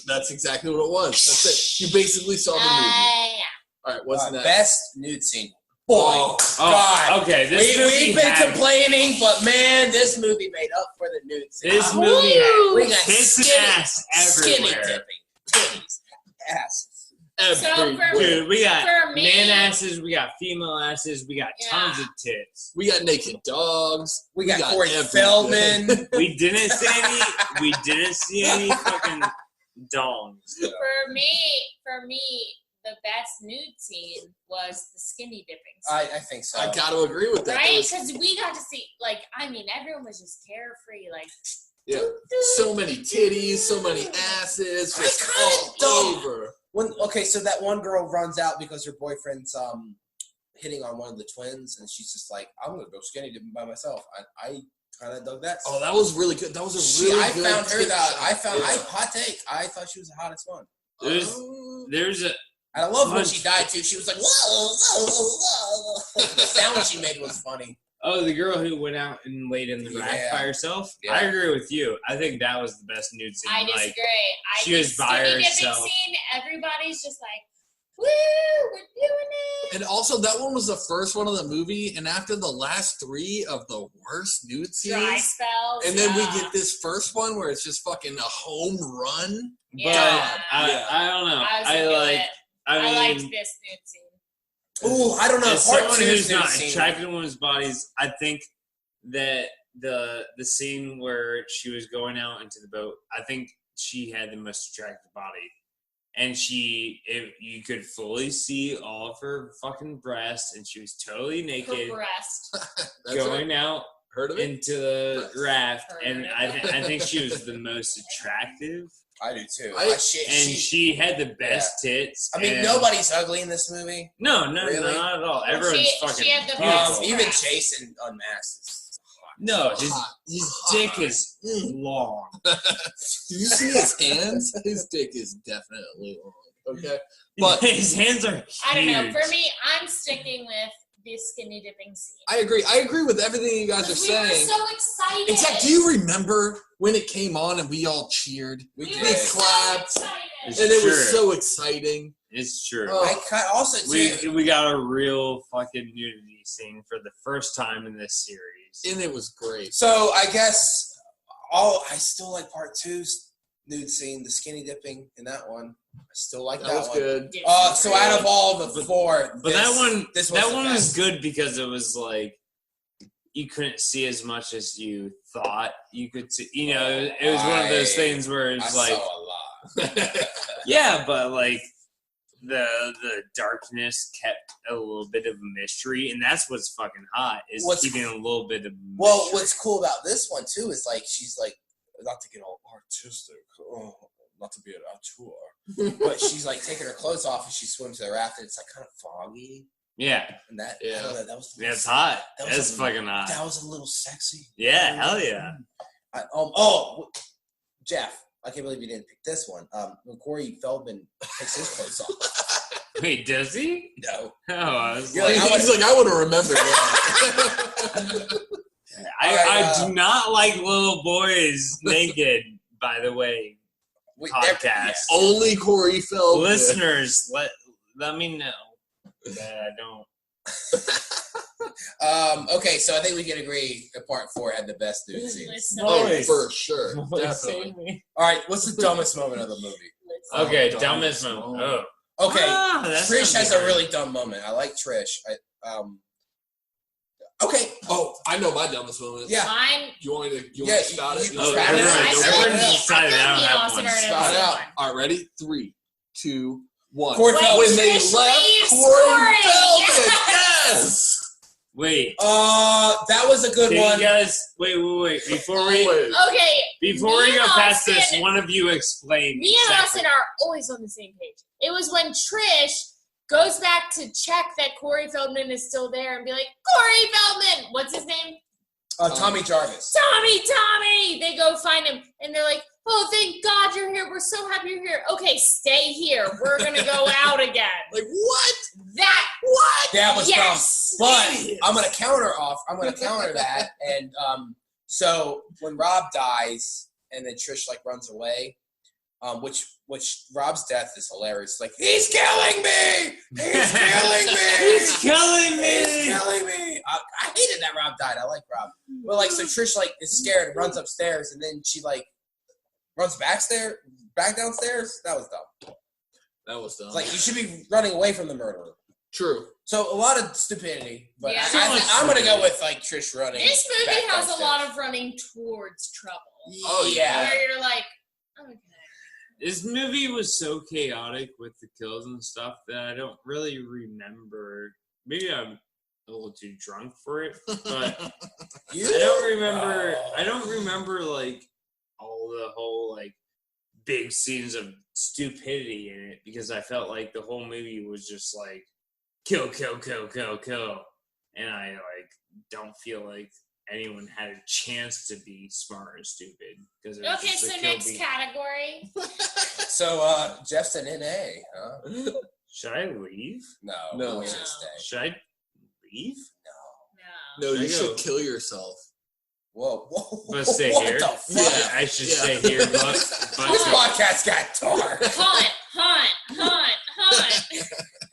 That's exactly what it was. That's it. You basically saw the movie. All right, what's next? Best nude scene. Boy, Oh, God. okay. This movie We've been had- complaining, but man, this movie made up for the nude scene. This Woo! movie had We got tits and skinny- ass Skinny everywhere. dipping. Titties. Ass. Everywhere. Dude, we got For me- man asses, we got female asses, we got tons of tits. We got naked dogs. We got Corey everything. Feldman. We didn't see any fucking dongs. though. For me, the best nude scene was the skinny dipping scene. I think so. I got to agree with that. That Right? was- Because we got to see, everyone was just carefree. Like, yeah. So many titties, so many asses, just I kinda all don't- over. So that one girl runs out because her boyfriend's hitting on one of the twins, and she's just like, "I'm gonna go skinny dipping by myself." I kind of dug that. Oh, that was really good. That was a really I good found her tit that shot. Yeah. hot take. I thought she was the hottest one, There's a and I love when Punch. she died too. She was like, "Whoa, whoa, whoa, whoa." The sound she made was funny. the girl who went out and laid in the rack Yeah. by herself. Yeah. I agree with you. I think that was the best nude scene. I Like, disagree. I she think was by skinny dipping herself. scene, everybody's just like, woo, we're doing it. And also, that one was the first one of the movie, and after the last 3 of the worst nude Dry scenes, spells. and then we yeah. get this first one where it's just fucking a home run. but Yeah. I don't know. I was I into like. it. I mean, liked this nude scene. Ooh, I don't know. as Part someone 2 who's is nude not scene. attracted to women's bodies, I think that the scene where she was going out into the boat, I think she had the most attractive body. And you could fully see all of her fucking breasts, and she was totally naked, Her breast. going out Heard of it? into the raft. Heard And of I think she was the most attractive. I do too. I- She had the best tits. I mean, and- nobody's ugly in this movie. No, Really? not at all. Well, Everyone's she fucking had the beautiful. best Even breasts. Jason unmasked is hot. No, Hot. his dick is long. Do you see his hands? His dick is definitely long. Okay, but his hands are huge. I don't know. For me, I'm sticking with the skinny dipping scene. I agree. I agree with everything you guys are Because we were saying. so excited. Except, do you remember when it came on and we all cheered? We We did. were so clapped. excited. It's And it true. was so exciting. It's true. Oh. I also too. We got a real fucking nudity scene for the first time in this series. And it was great. So I guess I still like part 2's nude scene, the skinny dipping in that one. I still like that, That was one. good. So out of all the four, But that one was that the one was best. good because it was like you couldn't see as much as you thought you could see. You know, it was one of those things where I it's like, saw a lot. yeah, but like the darkness kept a little bit of a mystery, and that's what's fucking hot is What's- keeping a little bit of mystery. Well, what's cool about this one too is like she's like, not to get all artistic, not to be an auteur, but she's like taking her clothes off and she swims to the raft and it's like kind of foggy yeah, and that Yeah. I don't know, that was it's hot. That was It's a- fucking hot. that was a little sexy. Yeah, hell yeah. Jeff, I can't believe you didn't pick this one. When Corey Feldman takes his clothes off. Wait, does he? No. Oh, I was You're like, like, He's like, I would have remembered that. I do not like little boys naked, by the way. Podcast. Only Corey Feldman. Listeners, let me know that I don't. Okay, so I think we can agree that part 4 had the best nude scenes. Listen. Oh, Boys. for sure. Definitely. All right, what's the dumbest moment of the movie? Listen. Okay, Oh, dumbest dumbest moment. moment. Oh. Okay, That's Trish gonna has be a hard. really dumb moment. I like Trish. Okay. Oh, I know my dumbest moment. Yeah. Mine. You want me to Yeah, spout it? you Oh, spout it everyone- out. I feel everyone like decided I don't me have also one. already Spout knows it out. one. All right, ready? 3, 2, 1. Corey Feldman. When they Trish left leaves Corey Corey. Feldman. Yes. Wait. That was a good Can one. you guys wait. Before we Wait. Okay. before we Me go and past this, Austin- one of you explain. Me and exactly. Austin are always on the same page. It was when Trish goes back to check that Corey Feldman is still there and be like, Corey Feldman! What's his name? Tommy Jarvis. Tommy! They go find him and they're like, oh, thank God you're here. We're so happy you're here. Okay, stay here. We're going to go out again. Like, what? That was Yes! dumb. But I'm gonna counter that. And so when Rob dies and then Trish like runs away, which Rob's death is hilarious. Like, he's killing me! He's killing me! He's killing He's me. killing me! I hated that Rob died. I like Rob. But like, so Trish like is scared and runs upstairs, and then she like runs back downstairs. That was dumb. That was dumb. It's like, you should be running away from the murderer. True. So a lot of stupidity, but Yeah. I'm gonna go with like Trish running. This movie back has a downstairs. lot of running towards trouble. Oh yeah. Where you're like, okay. This movie was so chaotic with the kills and stuff that I don't really remember. Maybe I'm a little too drunk for it, but I don't remember like all the whole like big scenes of stupidity in it because I felt like the whole movie was just like kill, and I like don't feel like anyone had a chance to be smart or stupid because Okay, so next category. So Jeff's an NA, huh? Should I leave? No. we should stay. Should I leave? No. No, Should you I should go? kill yourself. Whoa. But stay What here. the fuck? Yeah. I should Yeah. stay here, but This podcast got dark. Hunt.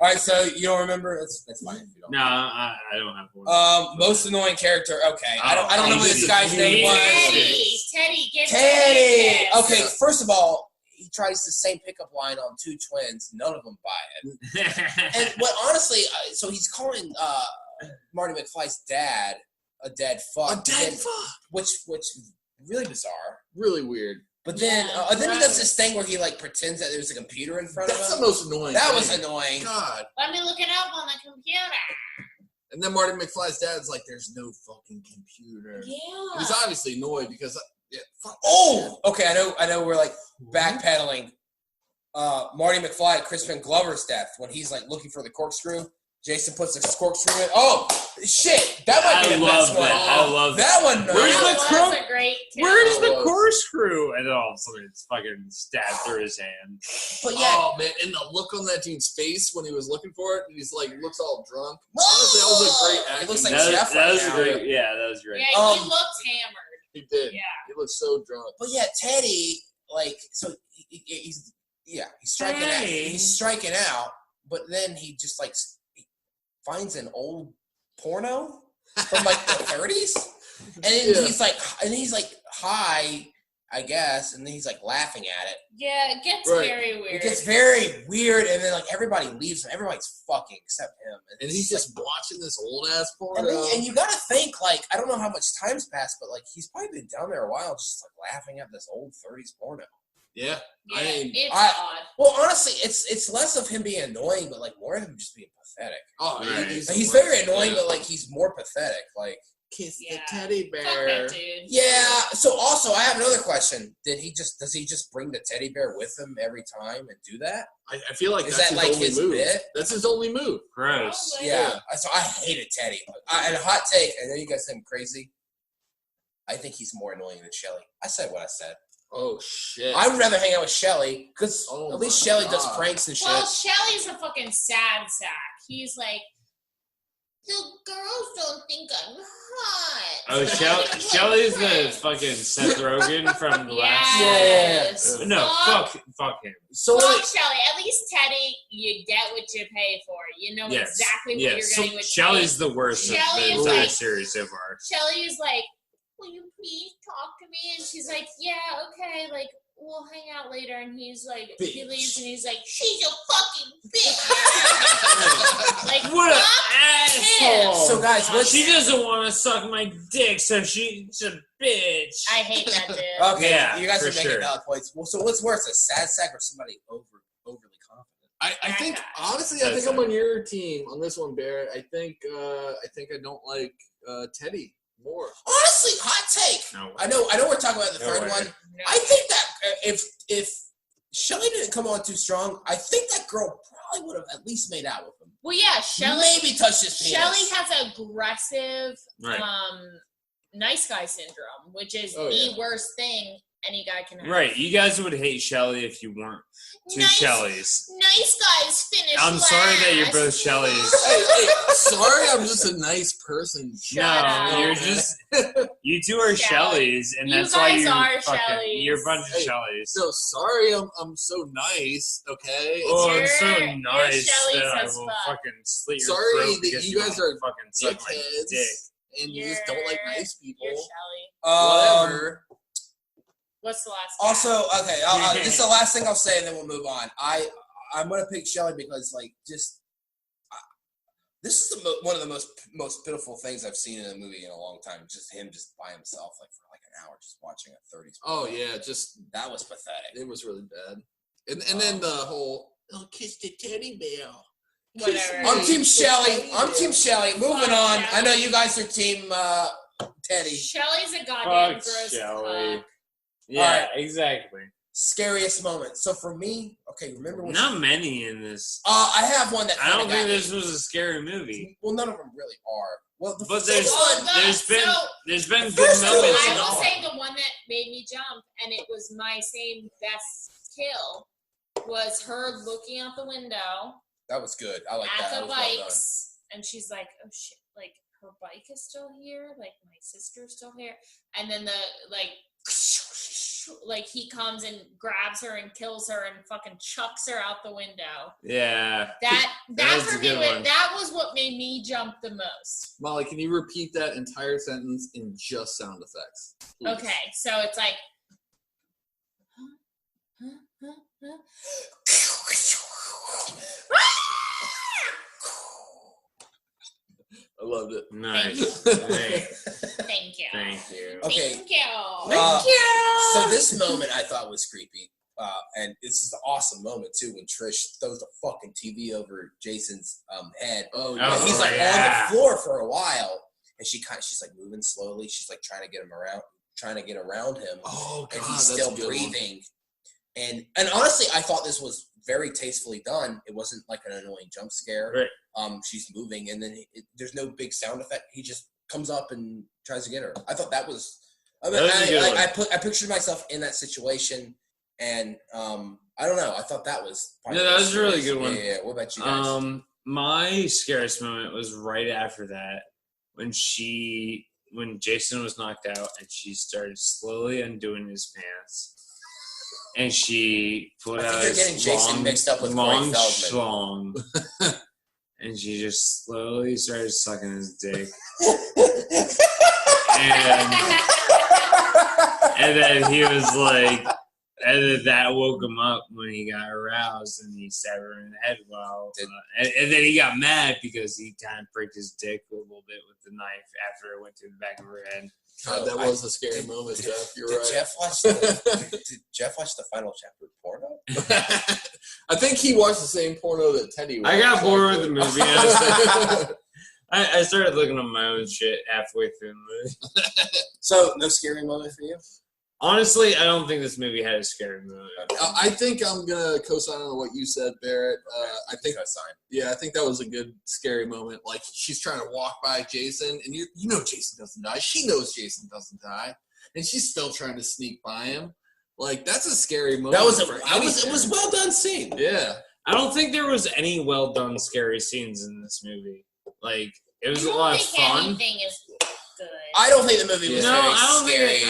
All right, so you don't remember? That's fine. If you don't. no, I don't have one. Most annoying character. Okay, I don't know what this easy. guy's name was. Teddy, get Teddy. this. Okay, first of all, he tries the same pickup line on two twins. None of them buy it. And what honestly, so he's calling Marty McFly's dad a dead fuck. A dead fuck. Which really bizarre. Really weird. But then, Yeah, then he does this thing where he like pretends that there's a computer in front That's of the him. most annoying. That thing. was annoying. God. Let me look it up on the computer. And then Marty McFly's dad's like, "There's no fucking computer." Yeah. He's obviously annoyed because fuck. Oh, okay. I know. We're like backpedaling. Marty McFly at Crispin Glover's death when he's like looking for the corkscrew. Jason puts the corkscrew in. Oh shit! That might be the best one. I love that one. Where's That the was a great kill. Where's the corkscrew? And then all of a sudden it's fucking stabbed through his hand. But yeah, Oh man, and the look on that dude's face when he was looking for it, and he's like looks all drunk. Honestly, that was a great acting. It looks like That Jeff was right now. great. Yeah, that was great. Yeah, he looked hammered. He did. Yeah. He looked so drunk. But yeah, Teddy, like, so he's striking out. Hey. He's striking out, but then he just like finds an old porno from like the 30s, and then he's like high, I guess, and then he's like laughing at it. Yeah, it gets Right. very weird. It gets very weird, and then like everybody leaves him. Everybody's fucking except him, And he's it's just watching this old ass like, porno. and you gotta think like I don't know how much time's passed, but like he's probably been down there a while, just like laughing at this old 30s porno. Yeah. Yeah, I mean, it's I- odd. Well, honestly, it's less of him being annoying, but like more of him just being pathetic. oh, Right. He's very annoying, but like he's more pathetic. Like, kiss Yeah. the teddy Fuck bear. that dude. yeah. So also, I have another question. Does he just bring the teddy bear with him every time and do that? I feel like Is that's that, his like, only his move. bit? That's his only move. Gross. Probably. Yeah. So I hated Teddy. And a hot take. I know you guys think I'm crazy. I think he's more annoying than Shelly. I said what I said. Oh shit. I would rather hang out with Shelly because Oh at least my Shelly does God. pranks and shit. Well, Shelly's a fucking sad sack. He's like, the girls don't think I'm hot. Oh, so I'm gonna play Shelly's the pranks." fucking Seth Rogen from the last. Yes. No, fuck him. So Fuck like, Shelly. At least Teddy, you get what you pay for. You know Yes. exactly what Yes. you're So getting with Shelly's Teddy. the worst of Shelly the is entire like- series so far. Shelly is like, will you please talk to me? And she's like, yeah, okay, like, we'll hang out later. And he's like, he Bitch. leaves and he's like, she's a fucking bitch. Like, What an fuck him. asshole! So, guys, what's- She doesn't want to suck my dick, so she's a bitch. I hate that dude. okay, Yeah, you guys for are making sure. valid points. Well, so what's worse, a sad sack or somebody overly confident? I think That honestly, I That's think I'm it. on your team on this one, Barrett. I think I don't like Teddy more. Honestly, hot take. No way. I know we're talking about the No third way. one. No. I think that if Shelly didn't come on too strong, I think that girl probably would have at least made out with him. Well, yeah, Shelly. Maybe touched his penis. Shelly has aggressive, Right. nice guy syndrome, which is Oh, the yeah. worst thing any guy can have. Right, you guys would hate Shelly if you weren't two Nice- Shellys. Nice guys finish I'm sorry that you're last. both Shellys. Hey, sorry, I'm just a nice person. Shut No, up. you're just you two are Shelley. Shellys, and You that's why guys you're are fucking. Shellys. You're a bunch of Hey, Shellys. No, sorry, I'm so nice. Okay. Oh, I'm You're- so you're nice Shellys that I as will fuck. fucking slit your Sorry throat that because you guys are fucking suck my dickheads, dick. and you just don't like nice people. You're Shelly. Whatever. What's the last? Also, okay, this is the last thing I'll say, and then we'll move on. I'm gonna pick Shelly because, like, just this is one of the most pitiful things I've seen in a movie in a long time. Just him, just by himself, like for like an hour, just watching a 30s. Oh yeah, just That was pathetic. it was really bad. And then the whole kiss the teddy bear. Whatever. I'm Team Shelly. Moving Fuck on. Shelley. I know you guys are Team Teddy. Shelly's a goddamn Fuck gross Shelley. cuck. Yeah, Alright. exactly. Scariest moment. So for me, okay, remember when? Not many in this. I have one that. I don't kinda think got this me. was a scary movie. Well, none of them really are. Well, the But first one- there's been the good first two moments. I in I will all. say the one that made me jump, and it was my same best kill, was her looking out the window that was good. I like at that. the That was well done. bikes, and she's like, "Oh shit! Like her bike is still here. Like my sister's still here." And then like he comes and grabs her and kills her and fucking chucks her out the window. Yeah. That was for a me, good one. that was what made me jump the most. Molly, can you repeat that entire sentence in just sound effects? Please. Okay, so it's like. I loved it. Nice. Thank you. Thank you. Okay. Thank you. Thank you. So this moment I thought was creepy. And this is an awesome moment too when Trish throws the fucking TV over Jason's head. Oh, And he's like on the floor for a while, and she's like moving slowly. She's like trying to get around him. Oh God, and he's still breathing. And honestly, I thought this was very tastefully done. It wasn't like an annoying jump scare. Right. She's moving, and then there's no big sound effect. He just comes up and tries to get her. I thought that was. I mean, I pictured myself in that situation. And I don't know. I thought that was. That was a really good one. Yeah. What about you guys? My scariest moment was right after that when Jason was knocked out and she started slowly undoing his pants, and she put out you're getting Jason mixed up with long schlong, and she just slowly started sucking his dick, and then he was like. And then that woke him up when he got aroused, and he stabbed her in the head. And then he got mad because he kind of pricked his dick a little bit with the knife after it went to the back of her head. God, that was a scary moment, Jeff. You're right. Did Jeff watch the final chapter of porno? I think he watched the same porno that Teddy watched. I got bored with the movie. I started looking at my own shit halfway through the movie. So, no scary moment for you? Honestly, I don't think this movie had a scary moment. I think I'm gonna co-sign on what you said, Barrett. I think that was a good scary moment. Like she's trying to walk by Jason, and you know Jason doesn't die. She knows Jason doesn't die, and she's still trying to sneak by him. Like that's a scary moment. It was well done scene. Yeah, I don't think there was any well done scary scenes in this movie. Like it was a lot of fun. Anything is good. I don't think the movie was very scary.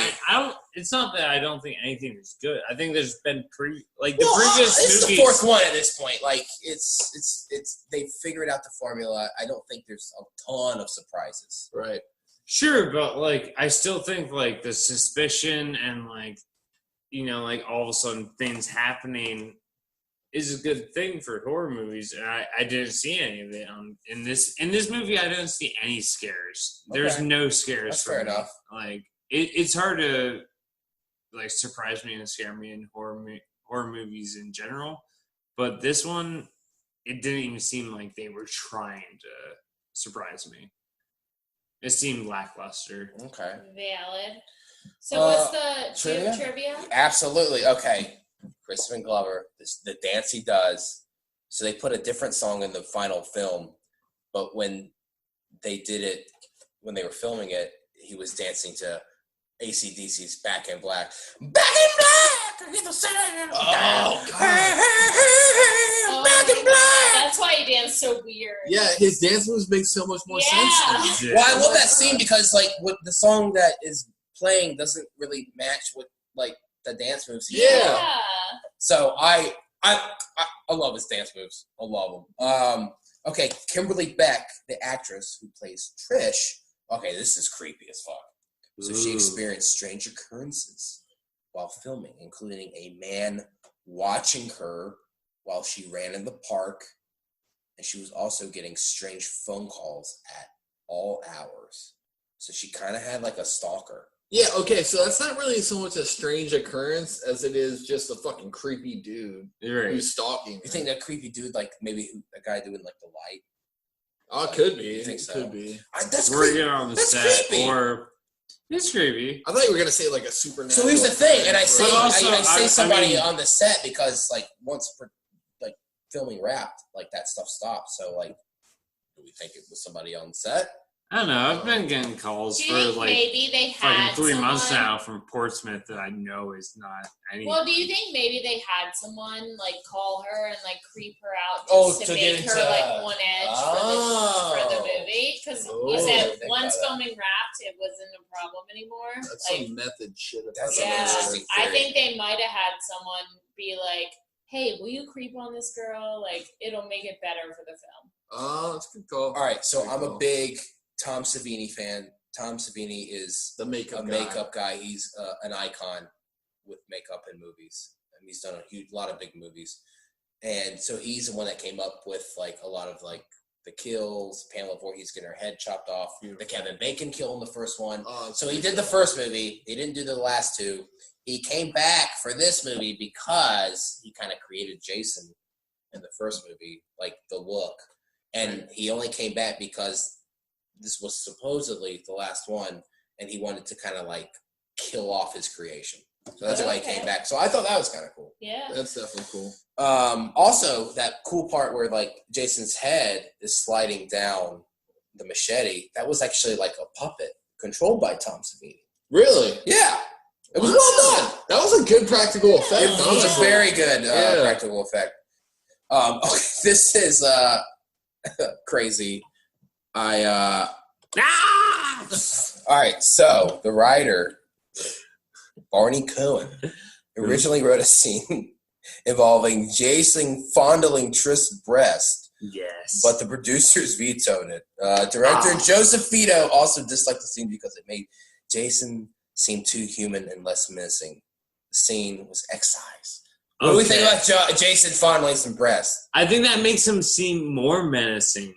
It's not that I don't think anything is good. I think there's been previous movies. This is the fourth one at this point. Like it's they figured out the formula. I don't think there's a ton of surprises. Right. Sure, but like I still think like the suspicion and like like all of a sudden things happening is a good thing for horror movies, and I didn't see any of it in this movie. I didn't see any scares. Okay. There's no scares. That's fair enough. Like it's hard to like surprise me and scare me in horror movies in general, but this one it didn't even seem like they were trying to surprise me. It seemed lackluster. Okay. Valid. So what's the trivia? Absolutely. Okay. Crispin Glover, the dance he does. So they put a different song in the final film, but when they did it, when they were filming it, he was dancing to AC/DC's Back in Black. Back in Black! Oh, God. Back in Black! That's why he danced so weird. Yeah, his dance moves make so much more sense. Yeah. Well, I love that scene because, like, what the song that is playing doesn't really match with, like, the dance moves. Yeah. So I love his dance moves. I love them. Okay, Kimberly Beck, the actress who plays Trish. Okay, this is creepy as fuck. So she experienced strange occurrences while filming, including a man watching her while she ran in the park, and she was also getting strange phone calls at all hours. So she kind of had like a stalker. Yeah, okay, so that's not really so much a strange occurrence as it is just a fucking creepy dude who's stalking. You think that creepy dude, like maybe a guy doing like the light? Oh, it could be. You think so? Could be. That's working creepy. on the That's set, creepy. or it's creepy. I thought you were gonna say like a supernatural. So here's the thing, and I say also, somebody on the set because like once like filming wrapped, like that stuff stopped. So like, do we think it was somebody on set? I don't know. I've been getting calls Do for you think like maybe they had 3 months someone- now from Portsmouth that I know is not any. Well, do you think maybe they had someone like call her and like creep her out just to get make her into- like on edge for the movie? Because you said once filming wrapped, it wasn't a problem anymore. That's like, some method shit. That's an yeah, interesting I theory. think they might have had someone be like, "Hey, will you creep on this girl? Like, it'll make it better for the film." Oh, that's a good call. All right, so Good I'm call. a big Tom Savini fan. Tom Savini is The makeup a makeup guy. He's an icon with makeup in movies. And he's done a lot of big movies. And so he's the one that came up with like a lot of like the kills, Pamela Voorhees getting her head chopped off, the Kevin Bacon kill in the first one. So he did the first movie. He didn't do the last two. He came back for this movie because he kind of created Jason in the first movie, like the look. And he only came back because this was supposedly the last one, and he wanted to kind of like kill off his creation. So that's why he came back. So I thought that was kind of cool. Yeah. That's definitely cool. Also, that cool part where like Jason's head is sliding down the machete, that was actually like a puppet controlled by Tom Savini. Really? Yeah. It was well done. That was a good practical effect. It was a very good practical effect. Okay, this is crazy. All right, so the writer, Barney Cohen, originally wrote a scene involving Jason fondling Trist's breast. Yes. But the producers vetoed it. Director Joseph Fito also disliked the scene because it made Jason seem too human and less menacing. The scene was excised. What do we think about Jason fondling some breasts? I think that makes him seem more menacing,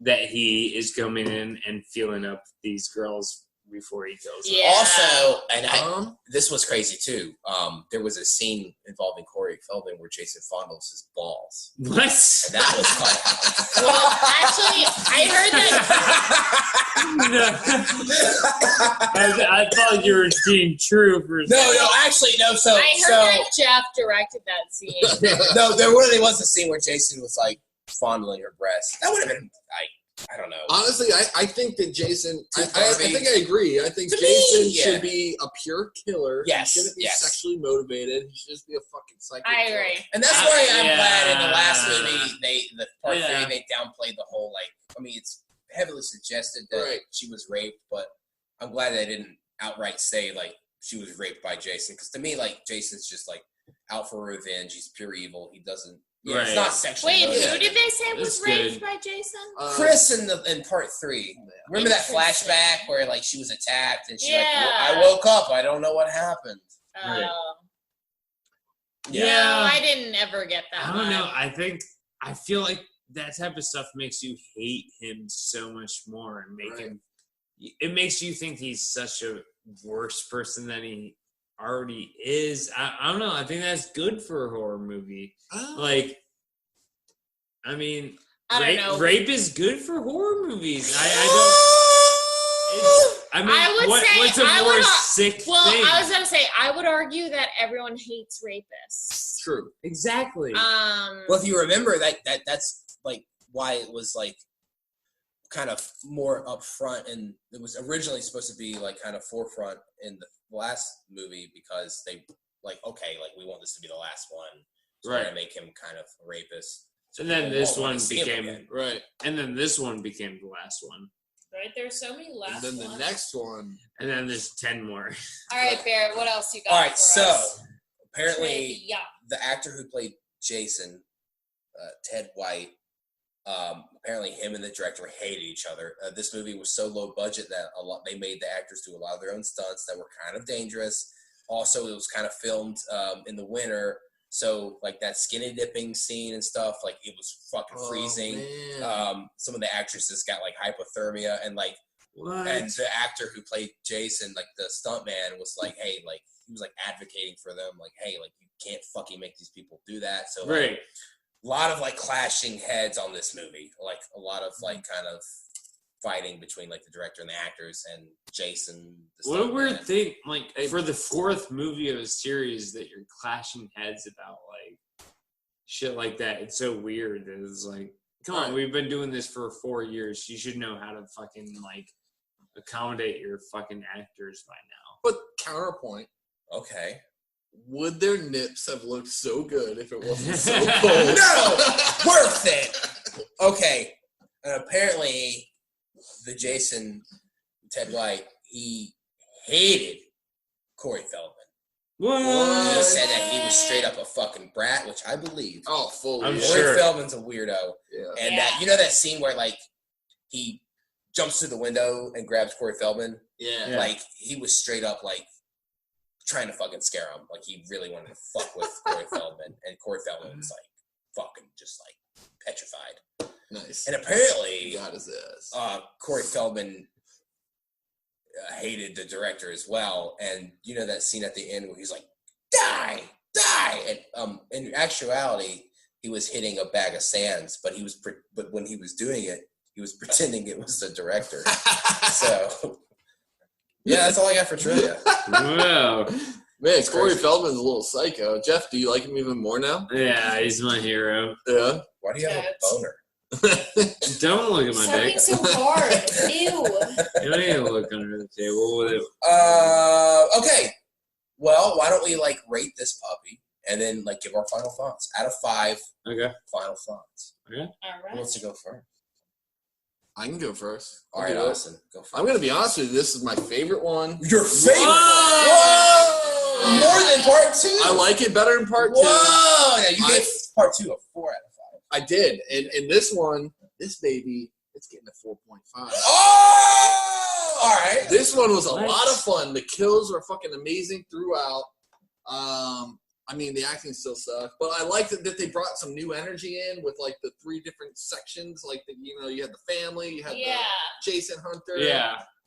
that he is coming in and feeling up these girls before he kills them. Yeah. Also, and this was crazy too. There was a scene involving Corey Feldman where Jason fondles his balls. What? And that was fun. Well, actually, I heard that. I thought you were being true for a second. No, actually, no. So I heard that Jeff directed that scene. No, there really was a scene where Jason was like fondling her breast. That would have been I don't know. Honestly, I think that Jason. I think I agree. I think To Jason me, should be a pure killer. Yes, He shouldn't be yes. sexually motivated. He should just be a fucking psycho. I killer. agree. And that's why I'm Yeah. glad in the last movie, the part Yeah. 3, they downplayed the whole, like, I mean, it's heavily suggested that she was raped, but I'm glad they didn't outright say, like, she was raped by Jason. Because to me, like, Jason's just, like, out for revenge. He's pure evil. He doesn't, it's not sexually Wait, motivated. who did they say was That's raped good. by Jason? Chris in part 3. Remember that Interesting. flashback where, like, she was attacked and she, like, Yeah. I woke up. I don't know what happened. Right. No, I didn't ever get that. I don't know. vibe. I feel like that type of stuff makes you hate him so much more and make him. It makes you think he's such a worse person than he already is. I don't know. I think that's good for a horror movie. Like, I mean, I don't know. rape is good for horror movies. I mean, I would say what's a I more would, sick Well, thing? I was gonna say I would argue that everyone hates rapists. True. Exactly. Well, if you remember that's like why it was like kind of more upfront, and it was originally supposed to be like kind of forefront in the last movie because they like we want this to be the last one, so we're gonna make him kind of a rapist. So and then this won't wanna one see him became again. and then this one became the last one, Right? There's so many last And then the ones. next one. and then there's 10 more. All right, Barrett. What else you got? All right, for so us? apparently Yeah. the actor who played Jason, Ted White, apparently him and the director hated each other. This movie was so low budget that they made the actors do a lot of their own stunts that were kind of dangerous. Also, it was kind of filmed in the winter, so like that skinny dipping scene and stuff, like it was fucking freezing. Man. Some of the actresses got like hypothermia, and like and the actor who played Jason, like the stuntman, was like, hey, like he was like advocating for them, like, hey, like you can't fucking make these people do that. So like, Right. a lot of like clashing heads on this movie, like a lot of like kind of fighting between like the director and the actors and Jason. What a weird thing, like for the 4th movie of a series that you're clashing heads about like shit like that. It's so weird. It's like, come on, we've been doing this for 4 years. You should know how to fucking like accommodate your fucking actors by now. But counterpoint. Okay. Would their nips have looked so good if it wasn't so cold? No! Worth it! Okay. And apparently, the Jason, Ted White, he hated Corey Feldman. What? He said that he was straight up a fucking brat, which I believe. Oh, fully. I'm Corey sure. Feldman's a weirdo. Yeah. And that, you know that scene where, like, he jumps through the window and grabs Corey Feldman? Yeah. Like, he was straight up, like, trying to fucking scare him. Like, he really wanted to fuck with Corey Feldman. And Corey Feldman was, like, fucking just, like, petrified. Nice. And apparently, He got his ass. Corey Feldman hated the director as well. And you know that scene at the end where he's like, die! And in actuality, he was hitting a bag of sands, but but when he was doing it, he was pretending it was the director. So, yeah, that's all I got for trivia. Wow. Man, Corey Feldman's a little psycho. Jeff, do you like him even more now? Yeah, he's my hero. Yeah. Why do you have a boner? Don't look at my Something dick. so hard. Ew. You don't need to look under the table with it. Okay. Well, why don't we rate this puppy and then give our final thoughts out of 5? Okay. Final thoughts. Okay. All Who right. wants to go first? I can go first. All right, Austin, go first. I'm going to be honest with you. This is my favorite one. Your favorite? Whoa! More than part 2? I like it better than part 2. Whoa! Now, you gave part 2 a 4 out of 5. I did. And this one, this baby, it's getting a 4.5. Oh! All right. This one was a Nice. lot of fun. The kills were fucking amazing throughout. I mean, the acting still sucked, but I liked that they brought some new energy in with the 3 different sections. You had the family, you had the Jason Hunter,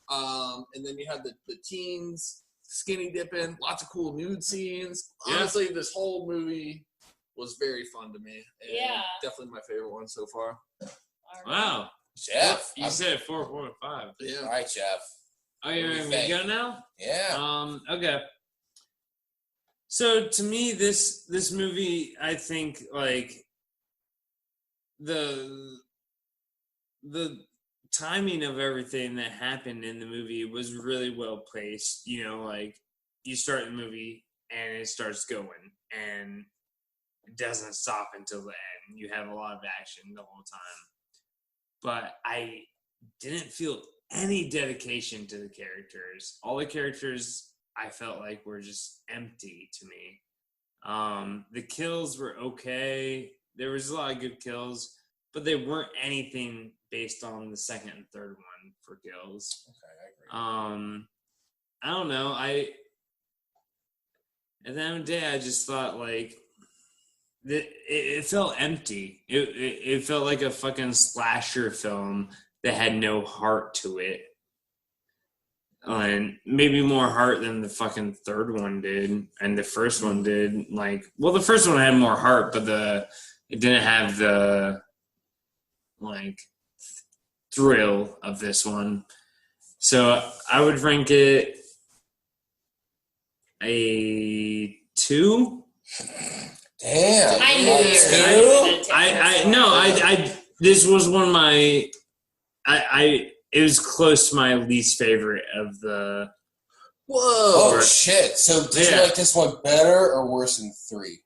and then you had the teens skinny dipping, lots of cool nude scenes. Yeah. Honestly, this whole movie was very fun to me. And Yeah. definitely my favorite one so far. All right. Wow. Jeff. You said 4.5. Yeah. All right, Jeff. Oh, you're What do you going to think? go now? Yeah. Okay. So to me, this movie, I think the timing of everything that happened in the movie was really well placed. You start the movie and it starts going and it doesn't stop until the end. You have a lot of action the whole time. But I didn't feel any dedication to the characters. All the characters I felt like were just empty to me. The kills were okay. There was a lot of good kills, but they weren't anything based on the second and third one for kills. Okay, I agree. I don't know. At the end of the day, I just thought it felt empty. It felt like a fucking slasher film that had no heart to it. And maybe more heart than the fucking third one did, and the first one did. The first one had more heart, but it didn't have the thrill of this one. So I would rank it a 2. Damn. I knew you were gonna take this. This was one of my. It was close to my least favorite of the. Whoa. Oh, shit. So did you like this one better or worse than 3?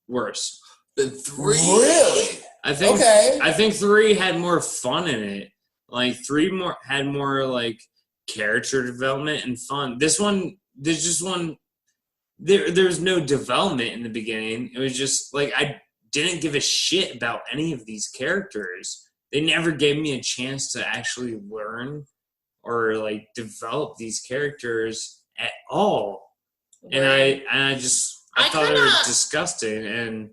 Worse. Than 3? Really? I think. Okay. I think 3 had more fun in it. 3 had more character development and fun. This one, there's just one. There's no development in the beginning. It was just I didn't give a shit about any of these characters. They never gave me a chance to actually learn or develop these characters at all. Right. And I thought it was disgusting, and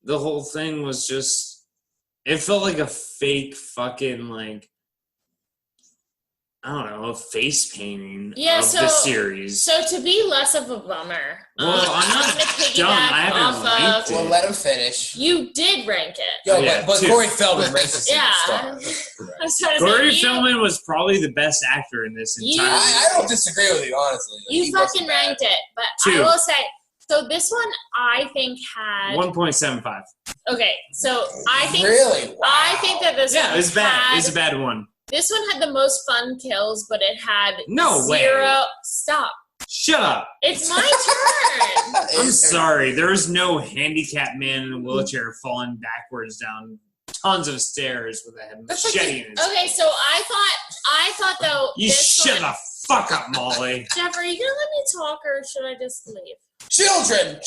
the whole thing was just, it felt like a fake fucking I don't know, a face painting of the series. So to be less of a bummer, Well, I'm not gonna done. I piggyback haven't off ranked of. it. Well, let him finish. You did rank it. Yo, Yeah, but 2. Corey Feldman ranks us Yeah. in the star. I was trying to Corey say, Feldman was probably the best actor in this entire movie. I don't disagree with you, honestly. You He fucking wasn't bad. ranked it, but 2. I will say, so this one I think had 1.75. okay. So I think Really? Wow. I think that this Yeah, one it's bad. had, It's a bad one. this one had the most fun kills, but it had No way. zero. Stop! Shut up. It's my turn. I'm sorry. There is no handicapped man in a wheelchair falling backwards down tons of stairs with a machete in his Okay, so I thought though. You this shut one, the fuck up, Molly. Jeff, are you gonna let me talk or should I just leave? Children!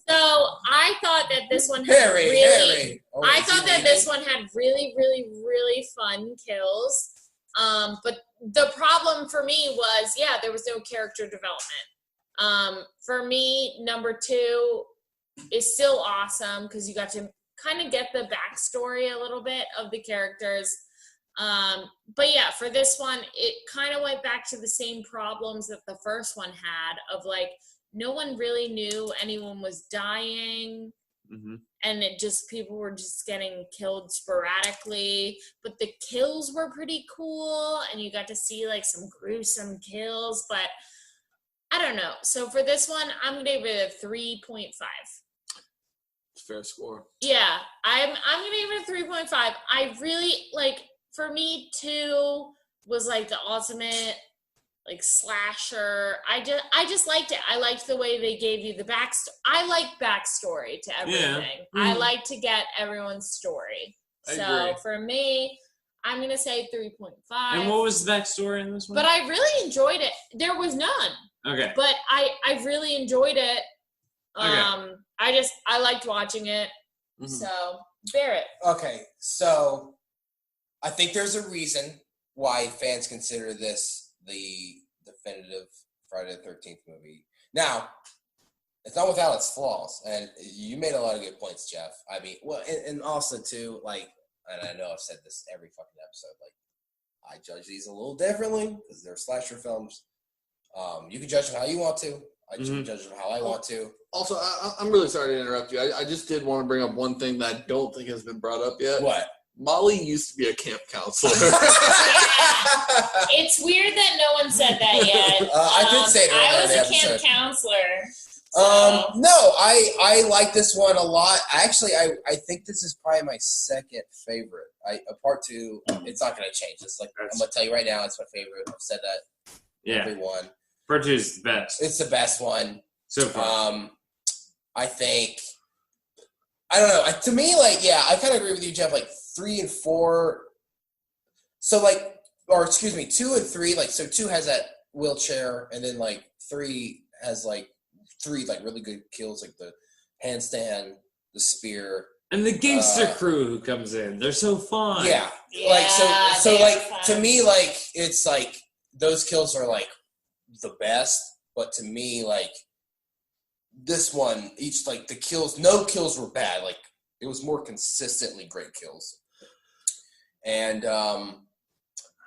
So I thought that this one had Harry, really. Harry. Oh, I is thought he that leaving? this one had really, really, really fun kills. But the problem for me was, there was no character development. For me, number 2 is still awesome because you got to kind of get the backstory a little bit of the characters. But yeah, for this one, it kind of went back to the same problems that the first one had of like, no one really knew anyone was dying. Mm-hmm. And people were just getting killed sporadically, but the kills were pretty cool, and you got to see like some gruesome kills, but I don't know. So for this one, I'm gonna give it a 3.5. Fair score. Yeah, I'm gonna give it a 3.5. I really like, for me 2 was like the ultimate like slasher. I just liked it. I liked the way they gave you the backstory. I like backstory to everything. Yeah. I like to get everyone's story. I So agree. for me, I'm gonna say 3.5. And what was the backstory in this one? But I really enjoyed it. There was none. Okay. But I really enjoyed it. Okay. I liked watching it. Mhm. So Barrett. Okay, so I think there's a reason why fans consider this the definitive Friday the 13th movie. Now, it's not without its flaws, and you made a lot of good points, Jeff. I mean, well, and also too, like, and I know I've said this every fucking episode, like, I judge these a little differently because they're slasher films. You can judge them how you want to. I judge them how I want to. Also, I'm really sorry to interrupt you. I just did want to bring up one thing that I don't think has been brought up yet. What? Molly used to be a camp counselor. It's weird that no one said that yet. I did say it I earlier was in the a camp episode. counselor. So. No, I like this one a lot. Actually, I think this is probably my second favorite. Part 2, it's not going to change. It's like, I'm going to tell you right now, it's my favorite. I've said that. Yeah. Everyone. Part 2 is the best. It's the best one. So far. I think, I don't know. To me, like, yeah, I kind of agree with you, Jeff. Like 3 and 4. So like, or excuse me, 2 and 3. Like, so 2 has that wheelchair, and then like 3 has like 3 like really good kills, like the handstand, the spear, and the gangster crew who comes in. They're so fun. Yeah. Like so like fun. To me, like it's like those kills are like the best, but to me, like this one, each like the kills, no kills were bad. Like it was more consistently great kills. And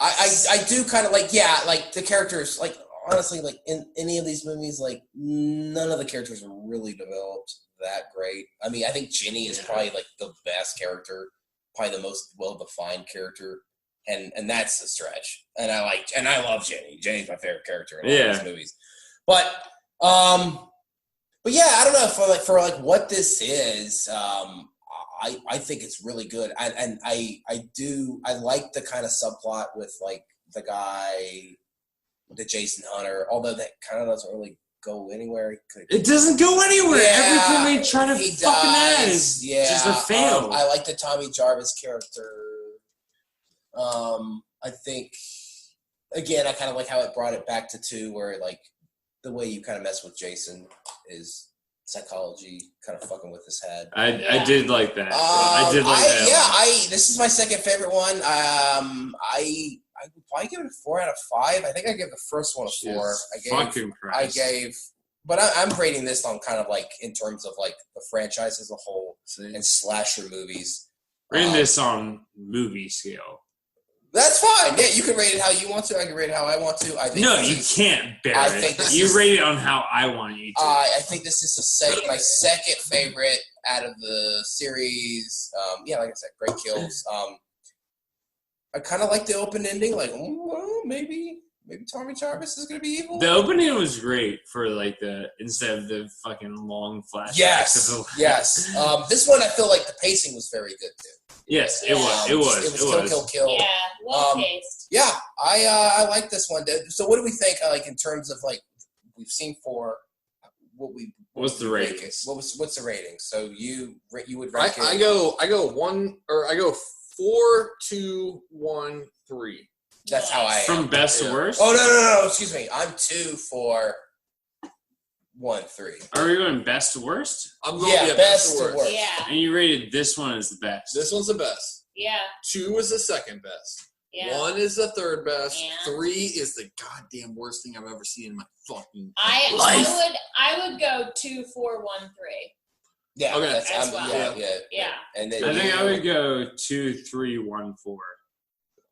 I do kind of like, yeah, like the characters, like honestly, like in any of these movies, like none of the characters are really developed that great. I mean, I think Jenny is probably like the best character, probably the most well-defined character, and that's a stretch. And I love Jenny. Jenny's my favorite character in all these movies. But yeah, I don't know for what this is. I think it's really good, and I like the kind of subplot with like the guy, the Jason Hunter, although that kind of doesn't really go anywhere. It doesn't go anywhere. Yeah, everything they try to fucking add is just a fail. I like the Tommy Jarvis character. I think again, I kind of like how it brought it back to 2, where like the way you kind of mess with Jason is psychology, kind of fucking with his head. I did like that. I did like that. Yeah, this is my second favorite one. I would probably give it a 4 out of 5. I think I gave the first one a 4. But I'm rating this on kind of like in terms of like the franchise as a whole and slasher movies. Rating this on movie scale. That's fine. Yeah, you can rate it how you want to. I can rate it how I want to. I think no, you can't, Barrett. I think you rate it on how I want you to. I think this is my second favorite out of the series. Yeah, like I said, great kills. I kind of like the open ending. Like, well, maybe Tommy Jarvis is gonna be evil. The opening was great for like instead of the fucking long flashbacks. Yes. This one I feel like the pacing was very good too. Yes, it was. It was kill. Yeah, well paced. Yeah, I like this one. So what do we think? Like in terms of like we've seen 4. What's the rating? What's the rating? So you would rank it. I go 4, 2, 1, 3. That's how I am. From best to worst? Oh no! Excuse me. I'm 2, 4, 1, 3. Are we going best to worst? I'm going best to worst. Yeah. And you rated this one as the best. This one's the best. Yeah. 2 is the second best. Yeah. 1 is the third best. Yeah. 3 is the goddamn worst thing I've ever seen in my fucking life. I would go 2, 4, 1, 3. Yeah. Okay. As well. Yeah. And then I think I would go 2, 3, 1, 4.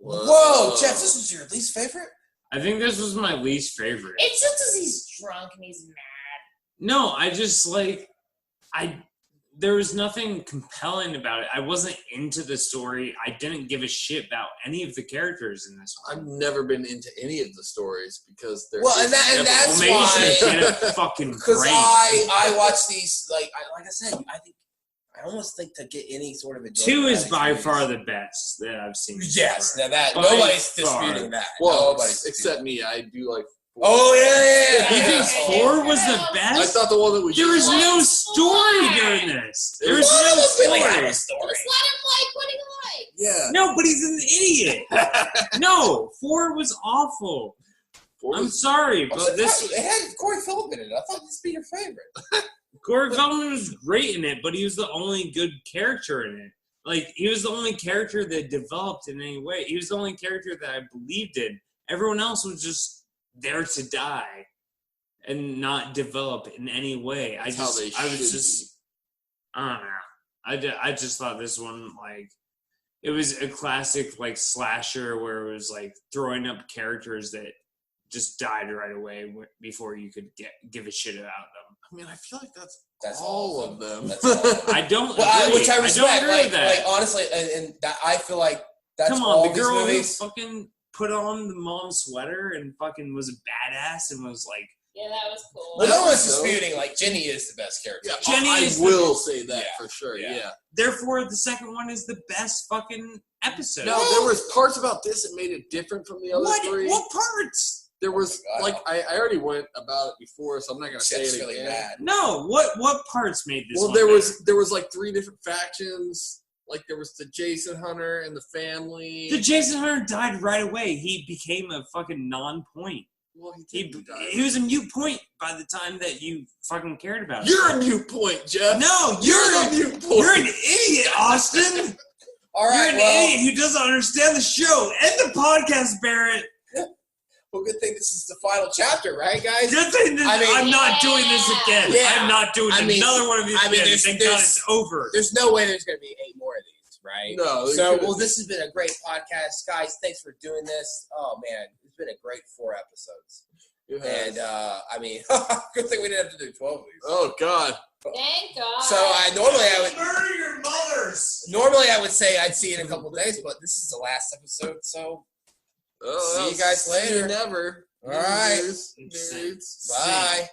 Whoa, Jeff, this was your least favorite? I think this was my least favorite. It's just because he's drunk and he's mad. No, I just there was nothing compelling about it. I wasn't into the story. I didn't give a shit about any of the characters in this one. I've never been into any of the stories because they're that's maybe why. you should get a fucking Because break. I watch these like I said, I almost think to get any sort of enjoyment. 2 is by far the best that I've seen. Yes, now that By nobody's far. disputing that. Well, Nobody's except me. I do like 4. Oh yeah. You think 4 was the I best? thought the one that we There was just no Like story 4. during this. There was None no of us really have story. a story. Just let him like what he likes. Yeah. No, but he's an idiot. No, 4 was awful. 4 I'm was, sorry, but this it had Corey Phillip in it. I thought this would be your favorite. Corey Feldman was great in it, but he was the only good character in it. Like, he was the only character that developed in any way. He was the only character that I believed in. Everyone else was just there to die and not develop in any way. I don't know. I just thought this one, like, it was a classic, like, slasher where it was, like, throwing up characters that just died right away before you could give a shit about them. I mean, I feel like that's all of them. That's all. I don't agree. Which I respect. I don't agree with that. Like honestly, and that, I feel like that's Come all on, the these girl who movies. fucking put on the mom sweater and fucking was a badass and was like, Yeah, that was cool. Well, no one's So- disputing. Like Jenny is the best character. Yeah, Jenny I is the- will say that Yeah. for sure. Yeah. Yeah. therefore the second one is the best fucking episode. No, there was parts about this that made it different from the other three. What parts? There was Oh my God. I already went about it before, so I'm not gonna say Shit's it really again. bad. No, what parts made this? Well, one there better? was like 3 different factions. Like there was the Jason Hunter and the family. The Jason Hunter died right away. He became a fucking non-point. Well, He died. was a mute point by the time that you fucking cared about him. You're a mute point, Jeff. No, You're a mute point. You're an idiot, Austin. All You're right, an well, idiot who doesn't understand the show. End the podcast, Barrett. well, good thing this is the final chapter, right, guys? Good thing that I mean- I'm not doing this again. Yeah. I'm not doing I mean- another one of these I mean, again. there's- Thank God there's- it's over. There's no way there's going to be 8 more of these, right? No. there So, couldn't well, be. this has been a great podcast, guys. Thanks for doing this. Oh man, it's been a great 4 episodes. It has. And I mean, good thing we didn't have to do 12 of these. Oh God. Thank God. So Murder your mothers. normally I would say I'd see you in a couple of days, but this is the last episode, so Oh, See you guys later. Never. all right, Nerds. bye.